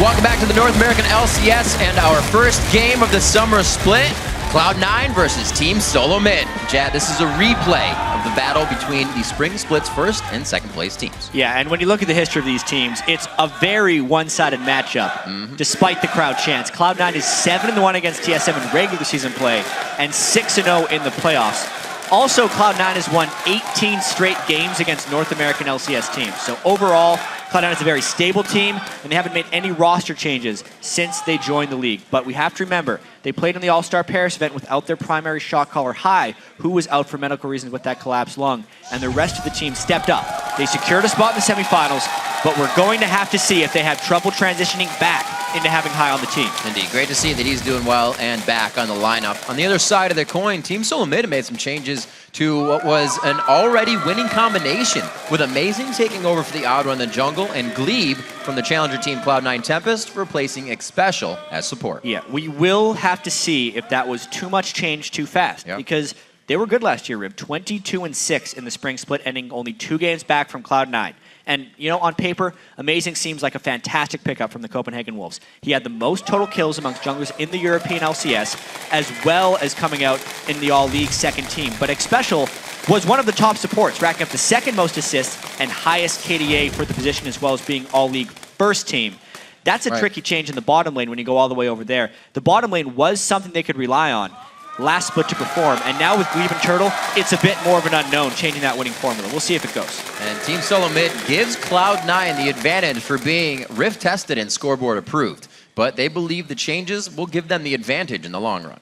Welcome back to the North American LCS and our first game of the summer split. Cloud9 versus Team SoloMid. Chad, this is a replay of the battle between the spring split's first and second place teams. Yeah, and when you look at the history of these teams, it's a very one-sided matchup, despite the crowd chants. Cloud9 is 7-1 against TSM in regular season play and 6-0 in the playoffs. Also, Cloud9 has won 18 straight games against North American LCS teams. So overall, Cloud9 is a very stable team, and they haven't made any roster changes since they joined the league. But we have to remember, they played in the All-Star Paris event without their primary shot caller, High, who was out for medical reasons with that collapsed lung, and the rest of the team stepped up. They secured a spot in the semifinals, but we're going to have to see if they have trouble transitioning back into having High on the team. Indeed, great to see that he's doing well and back on the lineup. On the other side of the coin, Team SoloMid made some changes to what was an already winning combination, with Amazing taking over for TheOddOne in the jungle and Gleeb from the challenger team Cloud9 Tempest replacing Xpecial as support. Yeah, we will have to see if that was too much change too fast, because they were good last year, Rib. 22-6 in the spring split, ending only 2 games back from Cloud9. And, you know, on paper, Amazing seems like a fantastic pickup from the Copenhagen Wolves. He had the most total kills amongst junglers in the European LCS, as well as coming out in the All-League second team. But Xpecial was one of the top supports, racking up the second most assists and highest KDA for the position, as well as being All-League first team. That's a tricky change in the bottom lane when you go all the way over there. The bottom lane was something they could rely on last split to perform, and now with Gleeb and Turtle, it's a bit more of an unknown, changing that winning formula. We'll see if it goes. And Team SoloMid gives Cloud9 the advantage for being Rift tested and scoreboard approved, but they believe the changes will give them the advantage in the long run.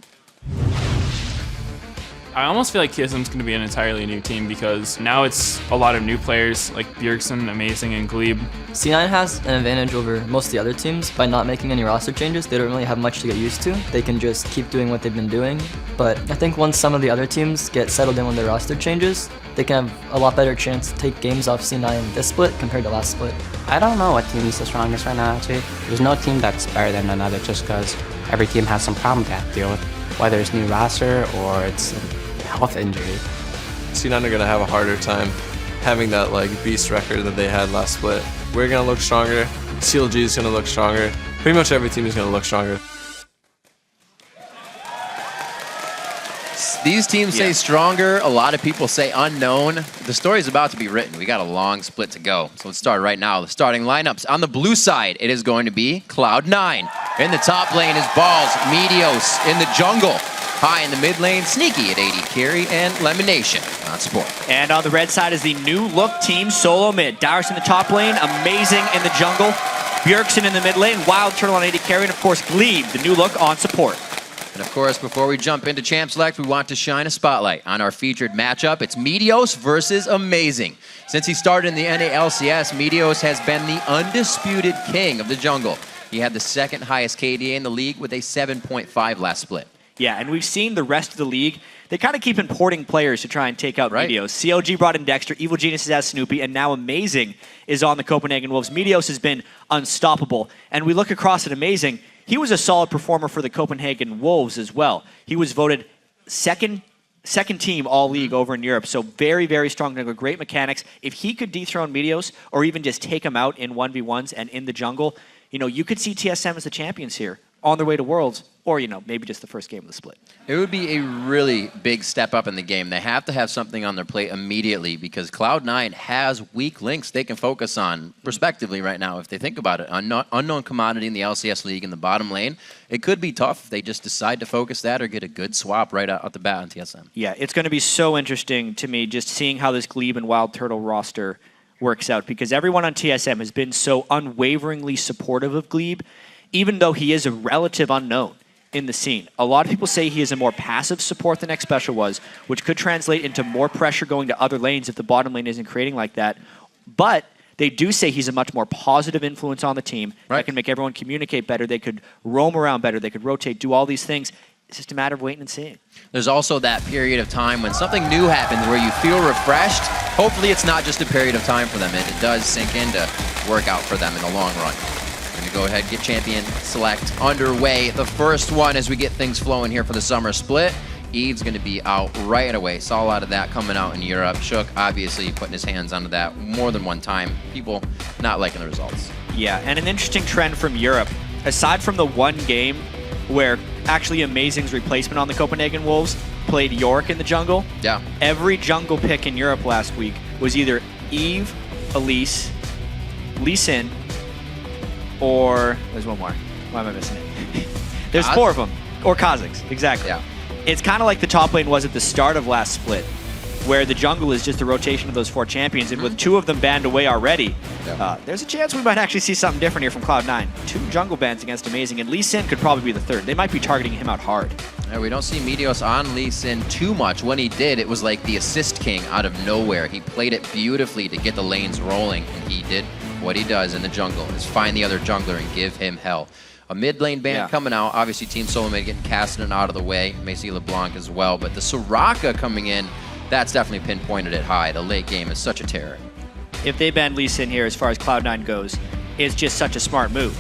I almost feel like TSM's going to be an entirely new team because now it's a lot of new players like Bjergsen, Amazing, and Gleeb. C9 has an advantage over most of the other teams by not making any roster changes. They don't really have much to get used to. They can just keep doing what they've been doing. But I think once some of the other teams get settled in with their roster changes, they can have a lot better chance to take games off C9 this split compared to last split. I don't know what team is the strongest right now, actually. There's no team that's better than another just because every team has some problem they have to deal with, whether it's new roster or it's health injury. C9 are going to have a harder time having that beast record that they had last split. We're going to look stronger. CLG is going to look stronger. Pretty much every team is going to look stronger. These teams say stronger. A lot of people say unknown. The story is about to be written. We got a long split to go. So let's start right now. The starting lineups. On the blue side, it is going to be Cloud9. In the top lane is Balls, Meteos in the jungle. High in the mid lane, Sneaky at 80 carry, and LemonNation on support. And on the red side is the new look team SoloMid. Dyrus in the top lane, Amazing in the jungle, Bjergsen in the mid lane, WildTurtle on 80 carry, and of course Gleeb, the new look on support. And of course, before we jump into Champ Select, we want to shine a spotlight on our featured matchup. It's Meteos versus Amazing. Since he started in the NA LCS, Meteos has been the undisputed king of the jungle. He had the second highest KDA in the league with a 7.5 last split. Yeah, and we've seen the rest of the league. They kind of keep importing players to try and take out Meteos. CLG brought in Dexter, Evil Genius has Snoopy, and now Amazing is on the Copenhagen Wolves. Meteos has been unstoppable. And we look across at Amazing, he was a solid performer for the Copenhagen Wolves as well. He was voted second team all-league over in Europe, so very, very strong, great mechanics. If he could dethrone Meteos, or even just take him out in 1v1s and in the jungle, you know, you could see TSM as the champions here on their way to Worlds, or, you know, maybe just the first game of the split. It would be a really big step up in the game. They have to have something on their plate immediately because Cloud9 has weak links they can focus on prospectively right now. If they think about it, unknown commodity in the LCS League in the bottom lane, it could be tough if they just decide to focus that or get a good swap right out the bat on TSM. Yeah, it's going to be so interesting to me just seeing how this Gleeb and WildTurtle roster works out because everyone on TSM has been so unwaveringly supportive of Gleeb, even though he is a relative unknown in the scene. A lot of people say he is a more passive support than Xpecial was, which could translate into more pressure going to other lanes if the bottom lane isn't creating like that. But they do say he's a much more positive influence on the team. That can make everyone communicate better. They could roam around better. They could rotate, do all these things. It's just a matter of waiting and seeing. There's also that period of time when something new happens where you feel refreshed. Hopefully it's not just a period of time for them. It does sink in to work out for them in the long run. We're going to go ahead and get Champion Select underway. The first one as we get things flowing here for the summer split Eve's going to be out right away. Saw a lot of that coming out in Europe. Shook, obviously, putting his hands onto that more than one time. People not liking the results. Yeah, and an interesting trend from Europe, aside from the one game where actually Amazing's replacement on the Copenhagen Wolves played York in the jungle. Yeah. Every jungle pick in Europe last week was either Eve, Elise, Lee Sin, or there's one more. Why am I missing it? There's Kaz? 4 of them. Or Kha'Zix, exactly. Yeah. It's kind of like the top lane was at the start of last split, where the jungle is just a rotation of those 4 champions, and with 2 of them banned away already, there's a chance we might actually see something different here from Cloud9. 2 jungle bans against Amazing, and Lee Sin could probably be the 3rd. They might be targeting him out hard. Yeah, we don't see Meteos on Lee Sin too much. When he did, it was like the assist king out of nowhere. He played it beautifully to get the lanes rolling, and he did what he does in the jungle, is find the other jungler and give him hell. A mid lane ban coming out. Obviously, Team SoloMid getting Cassidy out of the way. May see LeBlanc as well, but the Soraka coming in, that's definitely pinpointed it high. The late game is such a terror. If they ban Lee Sin here, as far as Cloud9 goes, it's just such a smart move.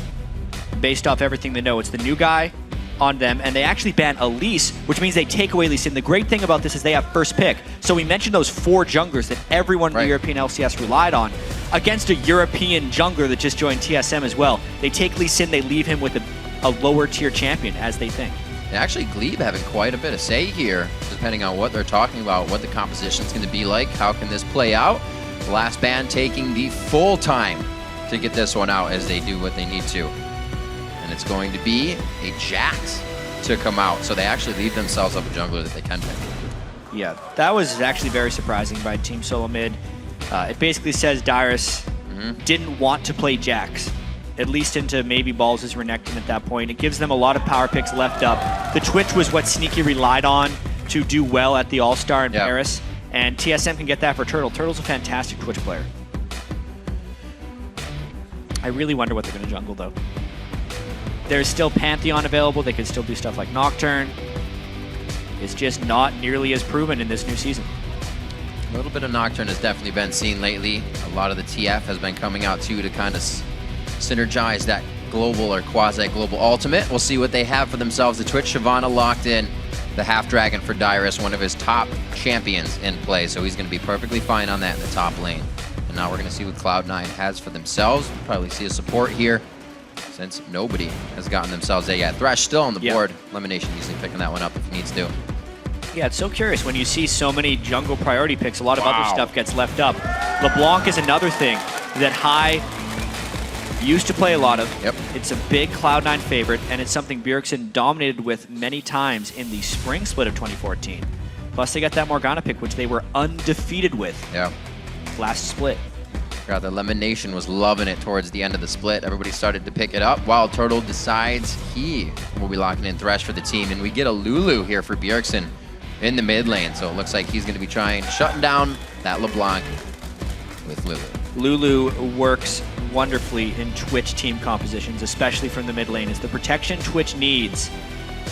Based off everything they know, it's the new guy on them, and they actually ban Elise, which means they take away Lee Sin. The great thing about this is they have first pick. So we mentioned those 4 junglers that everyone in the European LCS relied on against a European jungler that just joined TSM as well. They take Lee Sin, they leave him with a lower tier champion, as they think. Actually, Gleeb having quite a bit of say here, depending on what they're talking about, what the composition is going to be like, how can this play out. The last band taking the full time to get this one out as they do what they need to. And it's going to be a Jax to come out. So they actually leave themselves up a jungler that they can pick. Yeah, that was actually very surprising by Team SoloMid. It basically says Dyrus didn't want to play Jax, at least into maybe Balls' Renekton at that point. It gives them a lot of power picks left up. The Twitch was what Sneaky relied on to do well at the All-Star in Paris, and TSM can get that for Turtle. Turtle's a fantastic Twitch player. I really wonder what they're going to jungle, though. There's still Pantheon available. They could still do stuff like Nocturne. It's just not nearly as proven in this new season. A little bit of Nocturne has definitely been seen lately. A lot of the TF has been coming out too to kind of synergize that global or quasi-global ultimate. We'll see what they have for themselves. The Twitch Shyvana locked in. The Half Dragon for Dyrus, one of his top champions in play, so he's going to be perfectly fine on that in the top lane. And now we're going to see what Cloud9 has for themselves. We'll probably see a support here, since nobody has gotten themselves a yet. Thresh still on the board. LemonNation usually picking that one up if he needs to. Yeah, it's so curious when you see so many jungle priority picks, a lot of other stuff gets left up. LeBlanc is another thing that High used to play a lot of. It's a big Cloud9 favorite, and it's something Bjergsen dominated with many times in the spring split of 2014. Plus, they got that Morgana pick, which they were undefeated with last split. The LemonNation was loving it towards the end of the split. Everybody started to pick it up. WildTurtle decides he will be locking in Thresh for the team, and we get a Lulu here for Bjergsen in the mid lane. So it looks like he's going to be shutting down that LeBlanc with Lulu. Lulu works wonderfully in Twitch team compositions, especially from the mid lane. It's the protection Twitch needs.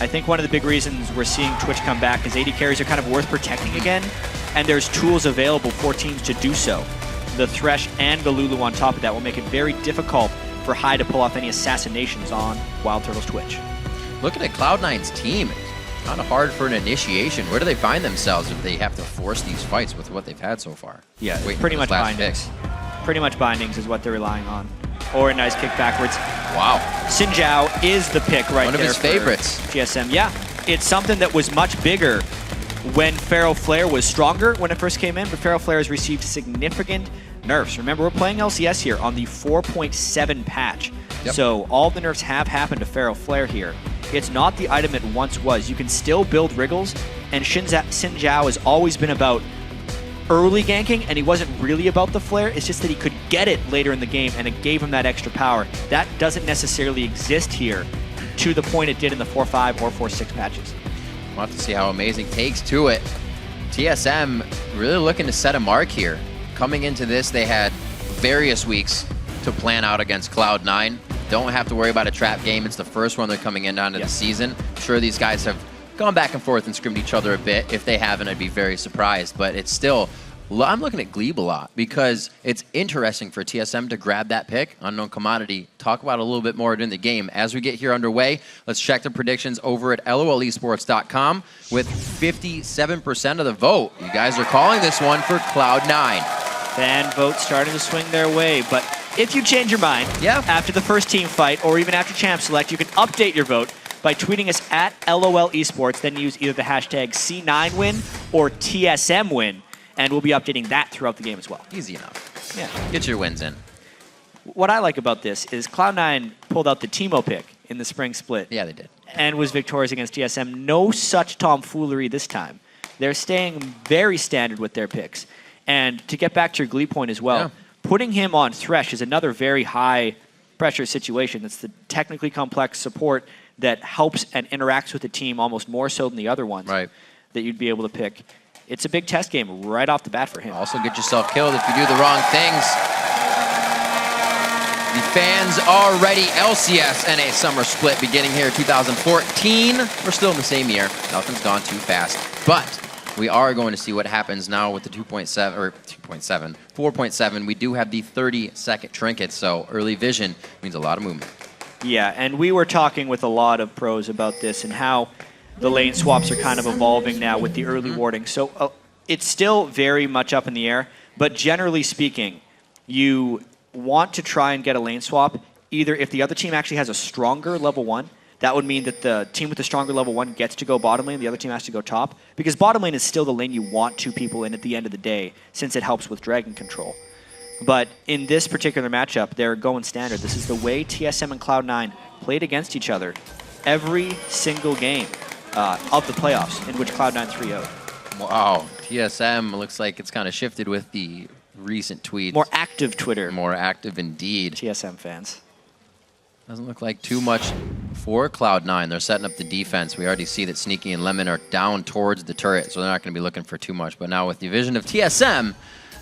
I think one of the big reasons we're seeing Twitch come back is AD carries are kind of worth protecting again, and there's tools available for teams to do so. The Thresh and the Lulu on top of that will make it very difficult for High to pull off any assassinations on WildTurtle's Twitch. Looking at Cloud9's team, it's kind of hard for an initiation. Where do they find themselves if they have to force these fights with what they've had so far? Yeah, pretty much bindings. Pretty much bindings is what they're relying on. Or a nice kick backwards. Wow. Xin Zhao is the pick right there. One of his favorites. TSM, yeah. It's something that was much bigger when Feral Flare was stronger when it first came in, but Feral Flare has received significant nerfs. Remember, we're playing LCS here on the 4.7 patch. So all the nerfs have happened to Feral Flare here. It's not the item it once was. You can still build Wriggles, and Xin Zhao has always been about early ganking, and he wasn't really about the flare. It's just that he could get it later in the game, and it gave him that extra power. That doesn't necessarily exist here to the point it did in the 4.5 or 4.6 patches. We'll have to see how Amazing takes to it. TSM really looking to set a mark here. Coming into this, they had various weeks to plan out against Cloud9. Don't have to worry about a trap game. It's the first one they're coming in onto the season. I'm sure these guys have gone back and forth and scrimmed each other a bit. If they haven't, I'd be very surprised. But it's still I'm looking at Gleeb a lot because it's interesting for TSM to grab that pick, unknown commodity. Talk about it a little bit more during the game. As we get here underway, let's check the predictions over at LOLesports.com with 57% of the vote. You guys are calling this one for Cloud9. Fan votes starting to swing their way, but if you change your mind after the first team fight or even after Champ Select, you can update your vote by tweeting us at LOL Esports, then use either the hashtag C9win or TSM win, and we'll be updating that throughout the game as well. Easy enough. Yeah. Get your wins in. What I like about this is Cloud9 pulled out the Teemo pick in the spring split. Yeah, they did. And was victorious against TSM. No such tomfoolery this time. They're staying very standard with their picks. And to get back to your Glee point as well, putting him on Thresh is another very high pressure situation. It's the technically complex support that helps and interacts with the team almost more so than the other ones that you'd be able to pick. It's a big test game right off the bat for him. Also get yourself killed if you do the wrong things. The fans are ready. LCS NA Summer Split beginning here 2014. We're still in the same year. Nothing's gone too fast. But we are going to see what happens now with the 4.7. We do have the 30-second trinket, so early vision means a lot of movement. Yeah, and we were talking with a lot of pros about this and how the lane swaps are kind of evolving now with the early warding. So it's still very much up in the air, but generally speaking, you want to try and get a lane swap either if the other team actually has a stronger level 1, that would mean that the team with the stronger level 1 gets to go bottom lane, the other team has to go top, because bottom lane is still the lane you want 2 people in at the end of the day, since it helps with dragon control. But in this particular matchup, they're going standard. This is the way TSM and Cloud9 played against each other every single game of the playoffs in which Cloud9 3-0'd. Wow, TSM looks like it's kind of shifted with the recent tweets. More active Twitter. More active indeed. TSM fans. Doesn't look like too much for Cloud9. They're setting up the defense. We already see that Sneaky and Lemon are down towards the turret, so they're not going to be looking for too much. But now with the vision of TSM,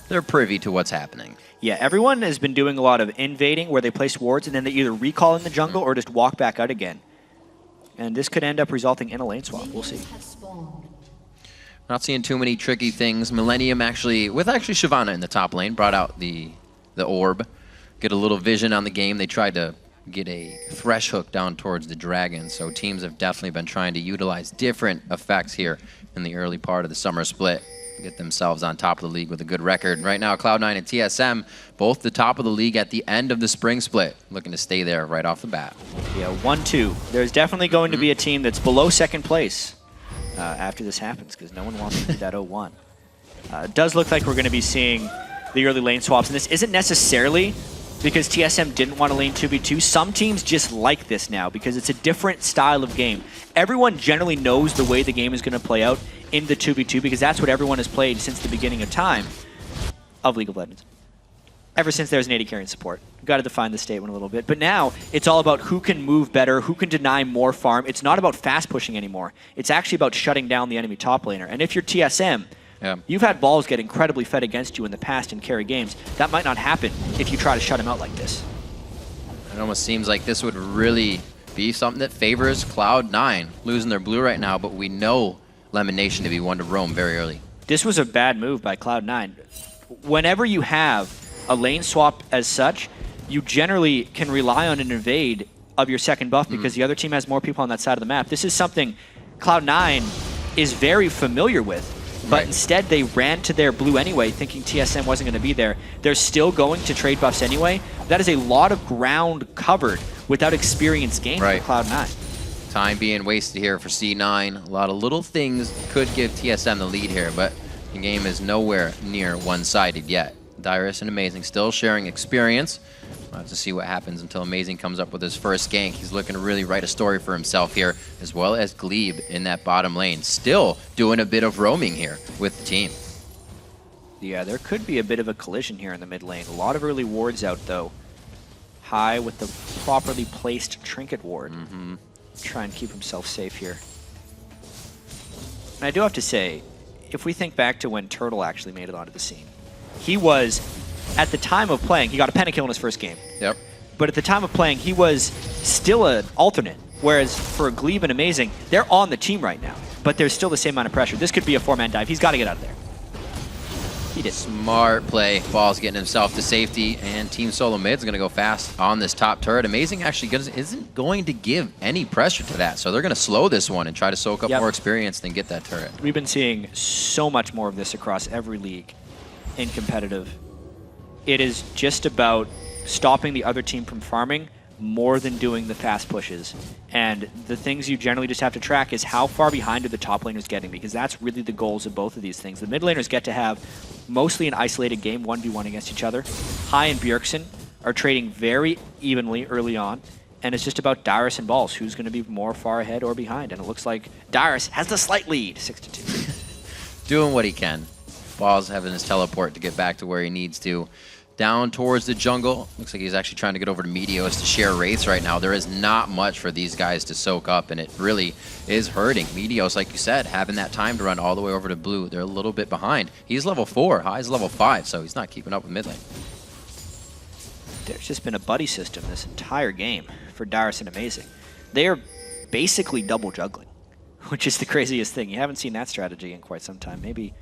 they're privy to what's happening. Yeah, everyone has been doing a lot of invading where they place wards and then they either recall in the jungle or just walk back out again. And this could end up resulting in a lane swap. We'll see. Not seeing too many tricky things. Millennium actually, with Shyvana in the top lane, brought out the orb. Get a little vision on the game. They tried to get a Thresh hook down towards the dragon, so teams have definitely been trying to utilize different effects here in the early part of the summer split. Get themselves on top of the league with a good record. Right now, Cloud9 and TSM, both the top of the league at the end of the spring split, looking to stay there right off the bat. Yeah, 1-2. There's definitely going to be a team that's below second place after this happens, because no one wants to be that 0-1. It does look like we're going to be seeing the early lane swaps, and this isn't necessarily because TSM didn't want to lane 2v2. Some teams just like this now because it's a different style of game. Everyone generally knows the way the game is going to play out in the 2v2 because that's what everyone has played since the beginning of time of League of Legends. Ever since there's an AD carry support. You've got to define the statement a little bit. But now it's all about who can move better, who can deny more farm. It's not about fast pushing anymore. It's actually about shutting down the enemy top laner. And if you're TSM, you've had balls get incredibly fed against you in the past in carry games. That might not happen if you try to shut him out like this. It almost seems like this would really be something that favors Cloud9. Losing their blue right now, but we know LemonNation to be one to roam very early. This was a bad move by Cloud9. Whenever you have a lane swap as such, you generally can rely on an invade of your second buff because the other team has more people on that side of the map. This is something Cloud9 is very familiar with, but instead they ran to their blue anyway, thinking TSM wasn't going to be there. They're still going to trade buffs anyway. That is a lot of ground covered without experience gained for Cloud9. Time being wasted here for C9. A lot of little things could give TSM the lead here, but the game is nowhere near one-sided yet. Dyrus and Amazing still sharing experience. We'll have to see what happens until Amazing comes up with his first gank. He's looking to really write a story for himself here, as well as Gleeb in that bottom lane. Still doing a bit of roaming here with the team. Yeah, there could be a bit of a collision here in the mid lane. A lot of early wards out, though. High with the properly placed trinket ward. Try and keep himself safe here. And I do have to say, if we think back to when Turtle actually made it onto the scene, he was, at the time of playing, he got a pentakill in his first game. But at the time of playing, he was still an alternate. Whereas for Gleeb and Amazing, they're on the team right now. But there's still the same amount of pressure. This could be a 4-man dive. He's got to get out of there. He did. Smart play. Ball's getting himself to safety, and Team SoloMid's going to go fast on this top turret. Amazing actually isn't going to give any pressure to that, so they're going to slow this one and try to soak up more experience than get that turret. We've been seeing so much more of this across every league in competitive. It is just about stopping the other team from farming more than doing the fast pushes. And the things you generally just have to track is how far behind are the top laners getting, because that's really the goals of both of these things. The mid laners get to have mostly an isolated game, 1v1 against each other. Hai and Bjergsen are trading very evenly early on, and it's just about Dyrus and Balls, who's going to be more far ahead or behind. And it looks like Dyrus has the slight lead, 6-2. Doing what he can. Balls having his teleport to get back to where he needs to. Down towards the jungle. Looks like he's actually trying to get over to Meteos to share wraiths right now. There is not much for these guys to soak up, and it really is hurting. Meteos, like you said, having that time to run all the way over to blue. They're a little bit behind. He's level 4, Hai's level 5, so he's not keeping up with mid lane. There's just been a buddy system this entire game for Dyrus and Amazing. They are basically double juggling, which is the craziest thing. You haven't seen that strategy in quite some time. Maybe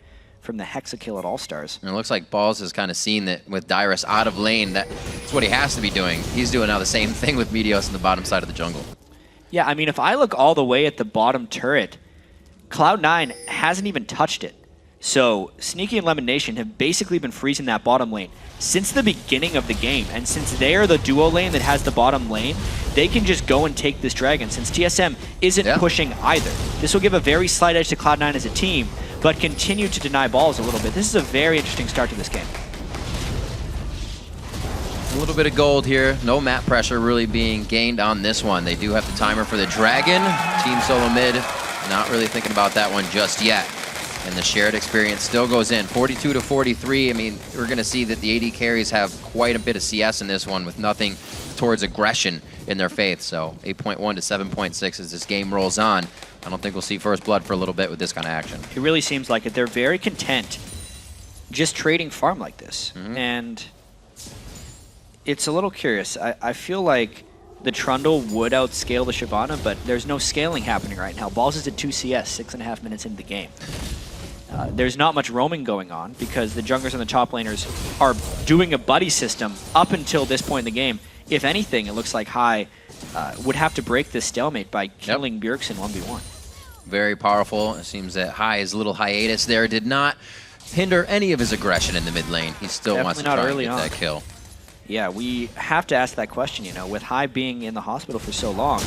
from the Hexakill at All-Stars. And it looks like Balls has kind of seen that with Dyrus out of lane, that's what he has to be doing. He's doing now the same thing with Meteos in the bottom side of the jungle. Yeah, I mean, if I look all the way at the bottom turret, Cloud9 hasn't even touched it. So Sneaky and LemonNation have basically been freezing that bottom lane since the beginning of the game. And since they are the duo lane that has the bottom lane, they can just go and take this dragon since TSM isn't pushing either. This will give a very slight edge to Cloud9 as a team, but continue to deny Balls a little bit. This is a very interesting start to this game. A little bit of gold here. No map pressure really being gained on this one. They do have the timer for the dragon. Team SoloMid not really thinking about that one just yet. And the shared experience still goes in. 42-43. I mean, we're going to see that the AD carries have quite a bit of CS in this one with nothing towards aggression in their faith. So 8.1 to 7.6 as this game rolls on. I don't think we'll see first blood for a little bit with this kind of action. It really seems like it. They're very content just trading farm like this. And it's a little curious. I feel like the Trundle would outscale the Shyvana, but there's no scaling happening right now. Balls is at 2 CS, 6.5 minutes into the game. There's not much roaming going on because the junglers and the top laners are doing a buddy system up until this point in the game. If anything, it looks like Hai would have to break this stalemate by killing Bjergsen 1v1. Very powerful. It seems that Hai's little hiatus there did not hinder any of his aggression in the mid lane. He still wants to try and get that kill. Yeah, we have to ask that question, you know, with Hai being in the hospital for so long,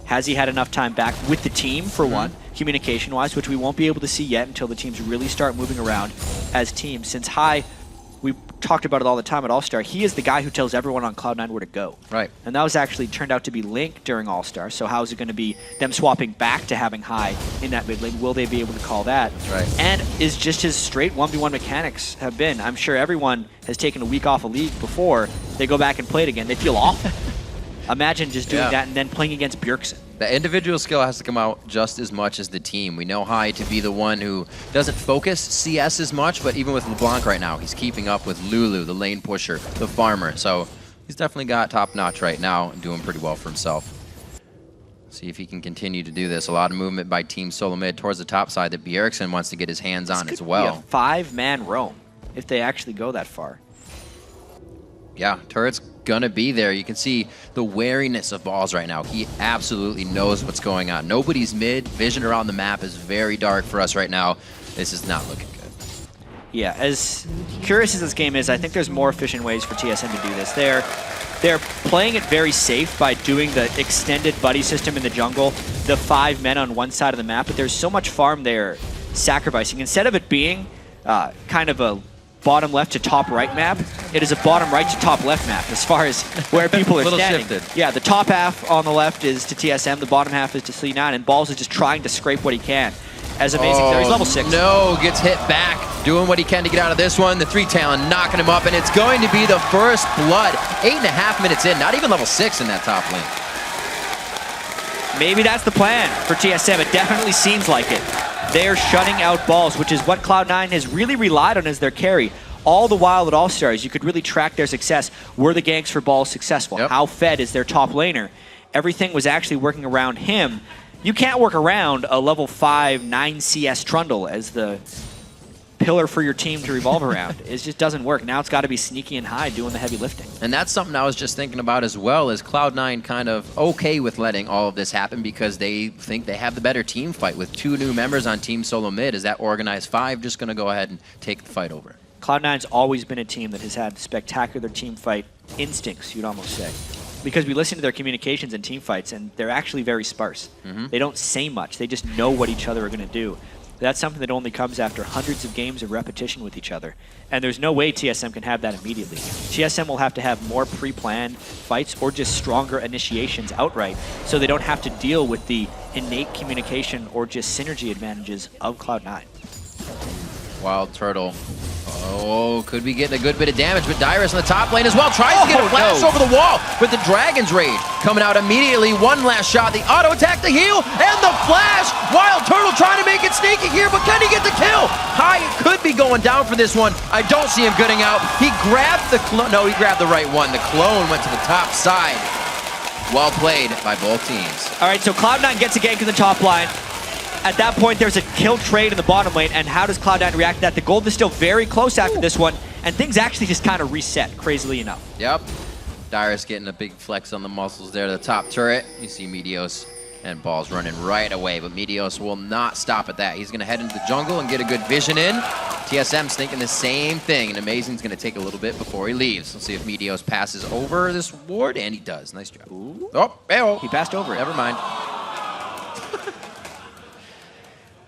has he had enough time back with the team, for one, communication-wise, which we won't be able to see yet until the teams really start moving around as teams. Since Hai, we talked about it all the time at All-Star, he is the guy who tells everyone on Cloud9 where to go. Right. And that was actually turned out to be Link during All-Star, so how is it going to be them swapping back to having Hai in that mid lane? Will they be able to call that? That's right. And is just his straight 1v1 mechanics have been. I'm sure everyone has taken a week off a league before they go back and play it again. They feel awful. Imagine just doing that and then playing against Bjergsen. The individual skill has to come out just as much as the team. We know Hai to be the one who doesn't focus CS as much, but even with LeBlanc right now, he's keeping up with Lulu, the lane pusher, the farmer. So he's definitely got top notch right now and doing pretty well for himself. See if he can continue to do this. A lot of movement by Team SoloMid towards the top side that Bjergsen wants to get his hands on as well. Be a 5-man roam if they actually go that far. Yeah, turret's gonna be there. You can see the wariness of Balls right now. He absolutely knows what's going on. Nobody's mid. Vision around the map is very dark for us right now. This is not looking good. Yeah, as curious as this game is, I think there's more efficient ways for TSM to do this. They're playing it very safe by doing the extended buddy system in the jungle, the 5 men on one side of the map, but there's so much farm there sacrificing. Instead of it being kind of a bottom left to top right map, it is a bottom right to top left map as far as where people are standing. Shifted. Yeah, the top half on the left is to TSM, the bottom half is to C9, and Balls is just trying to scrape what he can. As Amazing there, he's level 6. No, gets hit back, doing what he can to get out of this one. The 3 Talon knocking him up, and it's going to be the first blood. 8.5 minutes in, not even level 6 in that top lane. Maybe that's the plan for TSM. It definitely seems like it. They're shutting out Balls, which is what Cloud9 has really relied on as their carry. All the while at All-Stars, you could really track their success. Were the ganks for Balls successful? How fed is their top laner? Everything was actually working around him. You can't work around a level 5, 9 CS Trundle as the pillar for your team to revolve around. It just doesn't work. Now it's got to be Sneaky and High doing the heavy lifting. And that's something I was just thinking about as well, is Cloud9 kind of okay with letting all of this happen because they think they have the better team fight with 2 new members on Team SoloMid. Is that Organized 5 just going to go ahead and take the fight over? Cloud9's always been a team that has had spectacular team fight instincts, you'd almost say. Because we listen to their communications and team fights, and they're actually very sparse. They don't say much. They just know what each other are going to do. That's something that only comes after hundreds of games of repetition with each other. And there's no way TSM can have that immediately. TSM will have to have more pre-planned fights or just stronger initiations outright so they don't have to deal with the innate communication or just synergy advantages of Cloud9. WildTurtle. Oh, could be getting a good bit of damage, but Dyrus in the top lane as well. Tries to get a flash over the wall with the Dragon's Rage. Coming out immediately, one last shot. The auto attack, the heal, and the flash. WildTurtle trying to make it sneaky here, but can he get the kill? High could be going down for this one. I don't see him getting out. He grabbed the clone. No, he grabbed the right one. The clone went to the top side. Well played by both teams. All right, so Cloud9 gets a gank in the top line. At that point, there's a kill trade in the bottom lane, and how does Cloud9 react to that? The gold is still very close after this one, and things actually just kind of reset, crazily enough. Yep. Dyrus getting a big flex on the muscles there to the top turret. You see Meteos and Balls running right away, but Meteos will not stop at that. He's going to head into the jungle and get a good vision in. TSM's thinking the same thing, and Amazing's going to take a little bit before he leaves. Let's see if Meteos passes over this ward, and he does. Nice job. Ooh. Oh, hey-oh. He passed over it. Never mind.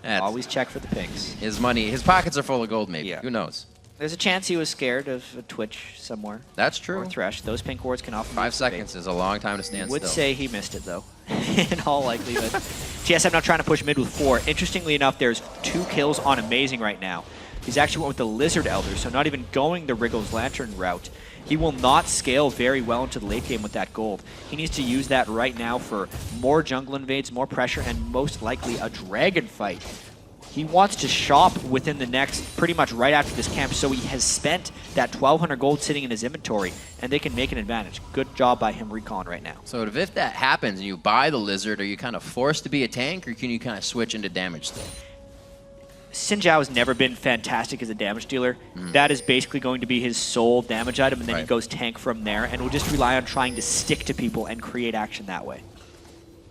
Always check for the pings. His money, his pockets are full of gold, maybe. Yeah. Who knows? There's a chance he was scared of a Twitch somewhere. That's true. Or Thresh. Those pink wards can often 5 seconds is a long time to stand would still. say he missed it, though, in all likelihood. TSM now trying to push mid with 4. Interestingly enough, there's 2 kills on Amazing right now. He's actually went with the Lizard Elder, so not even going the Wriggle's Lantern route. He will not scale very well into the late game with that gold. He needs to use that right now for more jungle invades, more pressure, and most likely a dragon fight. He wants to shop within the next, pretty much right after this camp, so he has spent that 1,200 gold sitting in his inventory, and they can make an advantage. Good job by him recalling right now. So if that happens and you buy the Lizard, are you kind of forced to be a tank, or can you kind of switch into damage still? Xin Zhao has never been fantastic as a damage dealer. That is basically going to be his sole damage item, and then he goes tank from there, and will just rely on trying to stick to people and create action that way.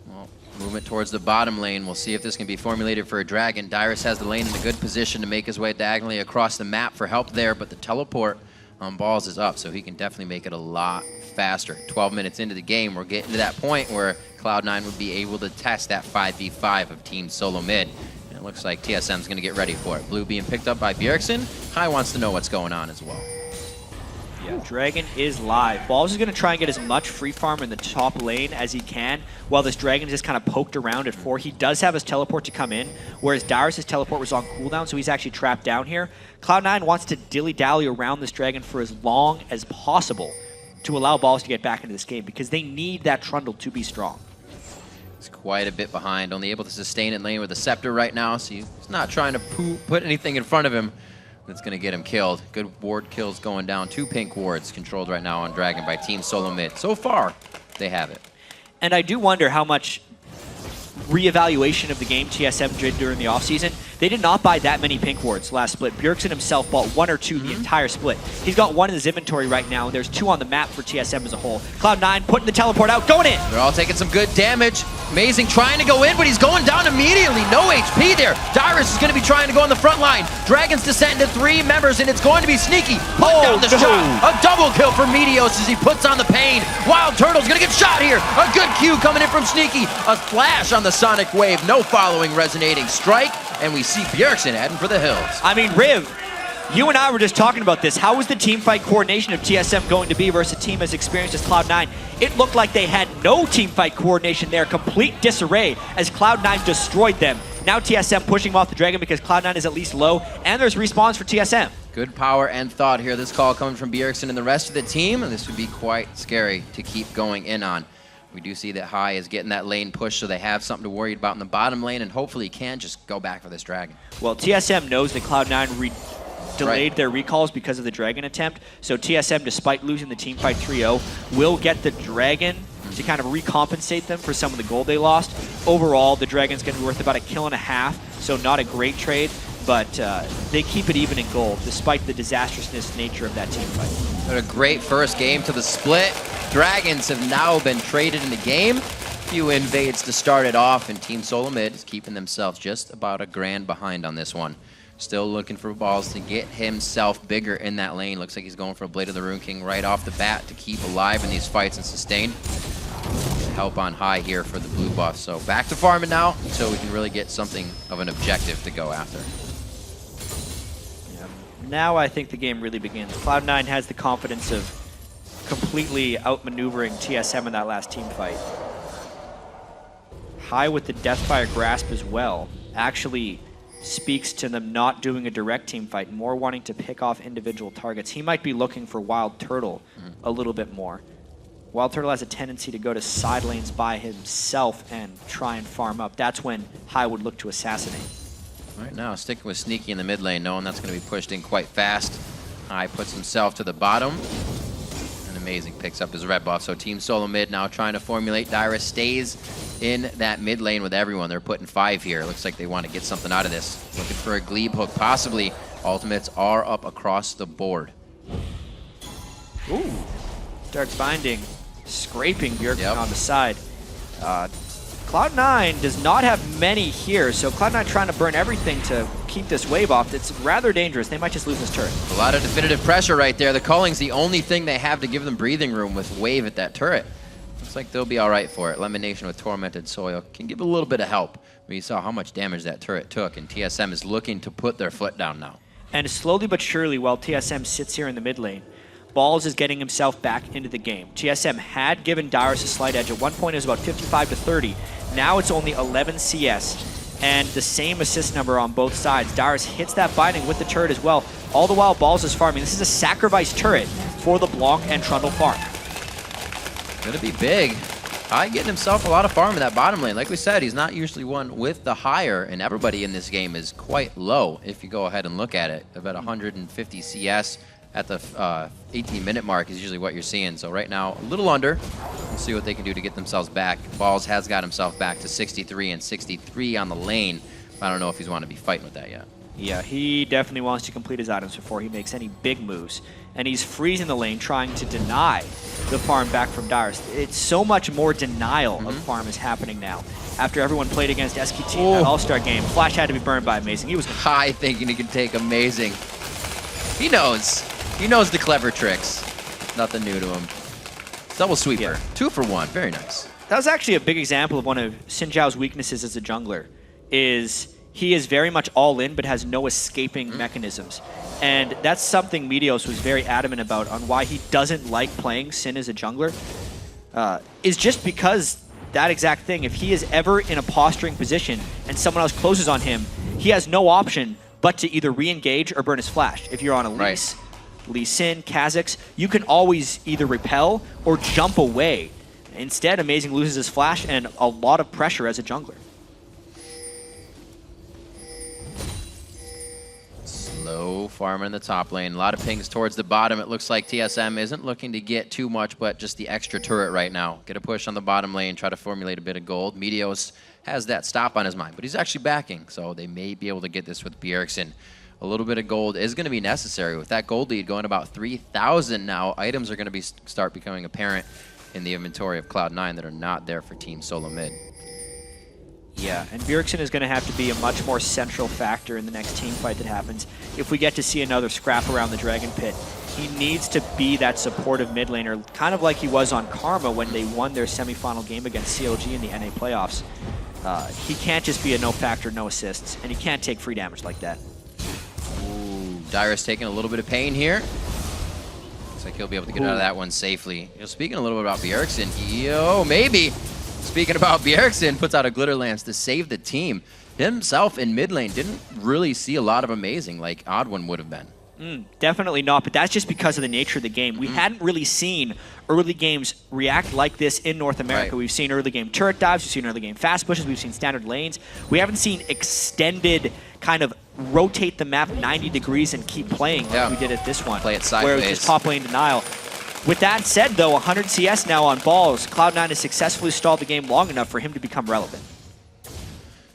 Well, movement towards the bottom lane. We'll see if this can be formulated for a dragon. Dyrus has the lane in a good position to make his way diagonally across the map for help there, but the teleport on Balls is up, so he can definitely make it a lot faster. 12 minutes into the game, we're getting to that point where Cloud9 would be able to test that 5v5 of Team SoloMid. And it looks like TSM's going to get ready for it. Blue being picked up by Bjergsen. High wants to know what's going on as well. Yeah, Dragon is live. Balls is going to try and get as much free farm in the top lane as he can, while this Dragon is just kind of poked around at 4. He does have his teleport to come in, whereas Dyrus' teleport was on cooldown, so he's actually trapped down here. Cloud9 wants to dilly-dally around this Dragon for as long as possible to allow Balls to get back into this game, because they need that Trundle to be strong. He's quite a bit behind, only able to sustain in lane with a Scepter right now, so he's not trying to put anything in front of him that's going to get him killed. Good ward kills going down. 2 pink wards controlled right now on Dragon by Team SoloMid. So far, they have it. And I do wonder how much reevaluation of the game TSM did during the offseason. They did not buy that many pink wards last split. Bjergsen himself bought 1 or 2 the entire split. He's got 1 in his inventory right now, and there's 2 on the map for TSM as a whole. Cloud9 putting the teleport out, going in! They're all taking some good damage. Amazing trying to go in, but he's going down immediately. No HP there. Dyrus is going to be trying to go on the front line. Dragons descend to 3 members, and it's going to be Sneaky. Put down the shot. A double kill for Meteos as he puts on the pain. WildTurtle's going to get shot here. A good Q coming in from Sneaky. A flash on the Sonic Wave. No following resonating strike, and we see Bjergsen heading for the hills. I mean, Riv, you and I were just talking about this. How was the team fight coordination of TSM going to be versus a team as experienced as Cloud9? It looked like they had no team fight coordination there. Complete disarray as Cloud9 destroyed them. Now TSM pushing him off the Dragon because Cloud9 is at least low, and there's respawns for TSM. Good power and thought here. This call coming from Bjergsen and the rest of the team, and this would be quite scary to keep going in on. We do see that High is getting that lane push, so they have something to worry about in the bottom lane, and hopefully can just go back for this Dragon. Well, TSM knows that Cloud9 delayed their recalls because of the Dragon attempt, so TSM, despite losing the team fight 3-0, will get the Dragon to kind of recompensate them for some of the gold they lost. Overall, the Dragon's going to be worth about 1.5 kills, so not a great trade. but they keep it even in gold, despite the disastrousness nature of that team fight. What a great first game to the split. Dragons have now been traded in the game. Few invades to start it off, and Team SoloMid is keeping themselves just about a grand behind on this one. Still looking for balls to get himself bigger in that lane. Looks like he's going for a Blade of the Rune King right off the bat to keep alive in these fights and sustain. Help on high here for the blue buff. So back to farming now until we can really get something of an objective to go after. Yeah. Now I think the game really begins. Cloud9 has the confidence of completely outmaneuvering TSM in that last team fight. High with the Deathfire Grasp as well actually speaks to them not doing a direct team fight, more wanting to pick off individual targets. He might be looking for WildTurtle a little bit more. WildTurtle has a tendency to go to side lanes by himself and try and farm up. That's when High would look to assassinate. Right now, sticking with Sneaky in the mid lane, knowing that's going to be pushed in quite fast. High puts himself to the bottom. And Amazing picks up his red buff. So Team SoloMid now trying to formulate. Dyrus stays in that mid lane with everyone. They're putting 5 here. Looks like they want to get something out of this. Looking for a Gleeb hook, possibly. Ultimates are up across the board. Ooh. Dark Binding. Scraping Bjergsen on the side. Cloud9 does not have many here, so Cloud9 trying to burn everything to keep this wave off. It's rather dangerous. They might just lose this turret. A lot of definitive pressure right there. The Culling's the only thing they have to give them breathing room with wave at that turret. Looks like they'll be all right for it. LemonNation with Tormented Soil can give a little bit of help. We saw how much damage that turret took, and TSM is looking to put their foot down now. And slowly but surely, while TSM sits here in the mid lane, Balls is getting himself back into the game. TSM had given Dyrus a slight edge. At one point, it was about 55 to 30. Now it's only 11 CS, and the same assist number on both sides. Dyrus hits that binding with the turret as well. All the while, Balls is farming. This is a sacrifice turret for the Blanc and Trundle farm. Gonna be big. High getting himself a lot of farm in that bottom lane. Like we said, he's not usually one with the higher, and everybody in this game is quite low if you go ahead and look at it. About 150 CS at the 18-minute mark is usually what you're seeing. So right now, a little under. We'll see what they can do to get themselves back. Balls has got himself back to 63 and 63 on the lane. I don't know if he's want to be fighting with that yet. Yeah, he definitely wants to complete his items before he makes any big moves. And he's freezing the lane, trying to deny the farm back from Dyrus. It's so much more denial of farm is happening now. After everyone played against SKT in that All-Star game, Flash had to be burned by Amazing. He was High thinking he could take Amazing. He knows. He knows the clever tricks. Nothing new to him. Double sweeper. Yeah. 2 for 1. Very nice. That was actually a big example of one of Xin Zhao's weaknesses as a jungler, is he is very much all in but has no escaping mechanisms. And that's something Meteos was very adamant about on why he doesn't like playing Xin as a jungler, is just because that exact thing. If he is ever in a posturing position and someone else closes on him, he has no option but to either re-engage or burn his flash. If you're on a Lee, Lee Sin, Kha'Zix, you can always either repel or jump away. Instead, Amazing loses his flash and a lot of pressure as a jungler. Slow farming in the top lane. A lot of pings towards the bottom. It looks like TSM isn't looking to get too much, but just the extra turret right now. Get a push on the bottom lane, try to formulate a bit of gold. Meteos has that stop on his mind, but he's actually backing, so they may be able to get this with Bjergsen. A little bit of gold is going to be necessary. With that gold lead going about 3,000 now, items are going to start becoming apparent in the inventory of Cloud9 that are not there for Team SoloMid. Yeah, and Bjergsen is going to have to be a much more central factor in the next team fight that happens. If we get to see another scrap around the Dragon Pit, he needs to be that supportive mid laner, kind of like he was on Karma when they won their semifinal game against CLG in the NA playoffs. He can't just be a no factor, no assists, and he can't take free damage like that. Ooh, Dyrus taking a little bit of pain here. Looks like he'll be able to get out of that one safely. You know, speaking a little bit about Bjergsen, maybe. Speaking about Bjergsen, puts out a Glitter Lance to save the team. Himself in mid lane didn't really see a lot of Amazing like TheOddOne would have been. Definitely not, but that's just because of the nature of the game. We hadn't really seen early games react like this in North America. We've seen early game turret dives, we've seen early game fast pushes, we've seen standard lanes. We haven't seen extended kind of rotate the map 90 degrees and keep playing like we did at this one. Play it sideways. Where it was just top lane denial. With that said, though, 100 CS now on Balls. Cloud9 has successfully stalled the game long enough for him to become relevant.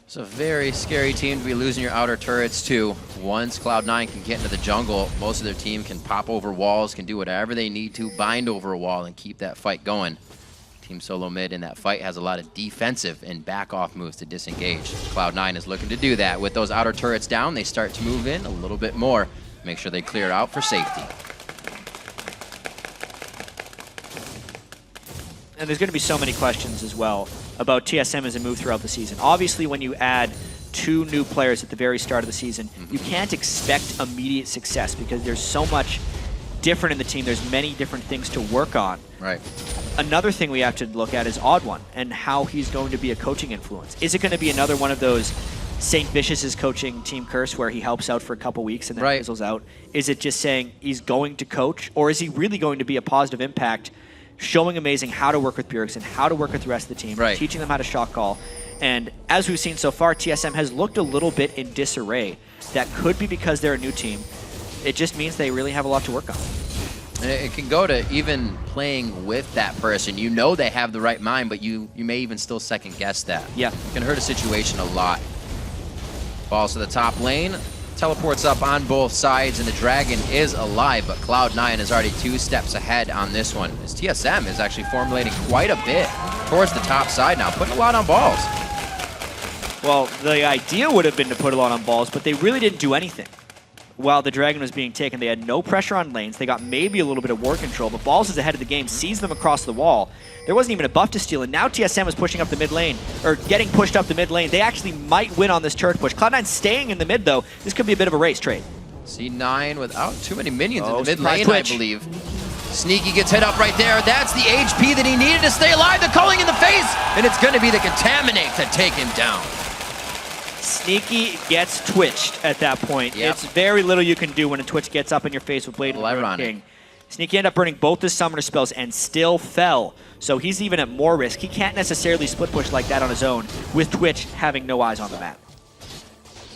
It's a very scary team to be losing your outer turrets to. Once Cloud9 can get into the jungle, most of their team can pop over walls, can do whatever they need to, bind over a wall, and keep that fight going. Team SoloMid in that fight has a lot of defensive and back-off moves to disengage. Cloud9 is looking to do that. With those outer turrets down, they start to move in a little bit more. Make sure they clear out for safety. And there's going to be so many questions as well about TSM as a move throughout the season. Obviously, when you add 2 new players at the very start of the season, you can't expect immediate success because there's so much different in the team. There's many different things to work on. Right. Another thing we have to look at is TheOddOne and how he's going to be a coaching influence. Is it going to be another one of those St. Vicious's coaching team curse where he helps out for a couple weeks and then fizzles out? Is it just saying he's going to coach, or is he really going to be a positive impact, showing Amazing how to work with Bjergsen, how to work with the rest of the team, teaching them how to shot call? And as we've seen so far, TSM has looked a little bit in disarray. That could be because they're a new team. It just means they really have a lot to work on. And it can go to even playing with that person. You know they have the right mind, but you may even still second guess that. Yeah. It can hurt a situation a lot. Balls to the top lane. Teleports up on both sides, and the Dragon is alive, but Cloud9 is already 2 steps ahead on this one. As TSM is actually formulating quite a bit towards the top side now, putting a lot on balls. Well, the idea would have been to put a lot on balls, but they really didn't do anything. While the Dragon was being taken, they had no pressure on lanes. They got maybe a little bit of war control, but Balls is ahead of the game, sees them across the wall. There wasn't even a buff to steal, and now TSM is pushing up the mid lane, or getting pushed up the mid lane. They actually might win on this turret push. Cloud9 staying in the mid, though. This could be a bit of a race trade. C9 without too many minions in the mid lane, I believe. Sneaky gets hit up right there. That's the HP that he needed to stay alive. The calling in the face, and it's going to be the Contaminate to take him down. Sneaky gets twitched at that point. Yep. It's very little you can do when a twitch gets up in your face with Blade of the Ruined King. Sneaky ended up burning both his summoner spells and still fell. So he's even at more risk. He can't necessarily split push like that on his own with Twitch having no eyes on the map.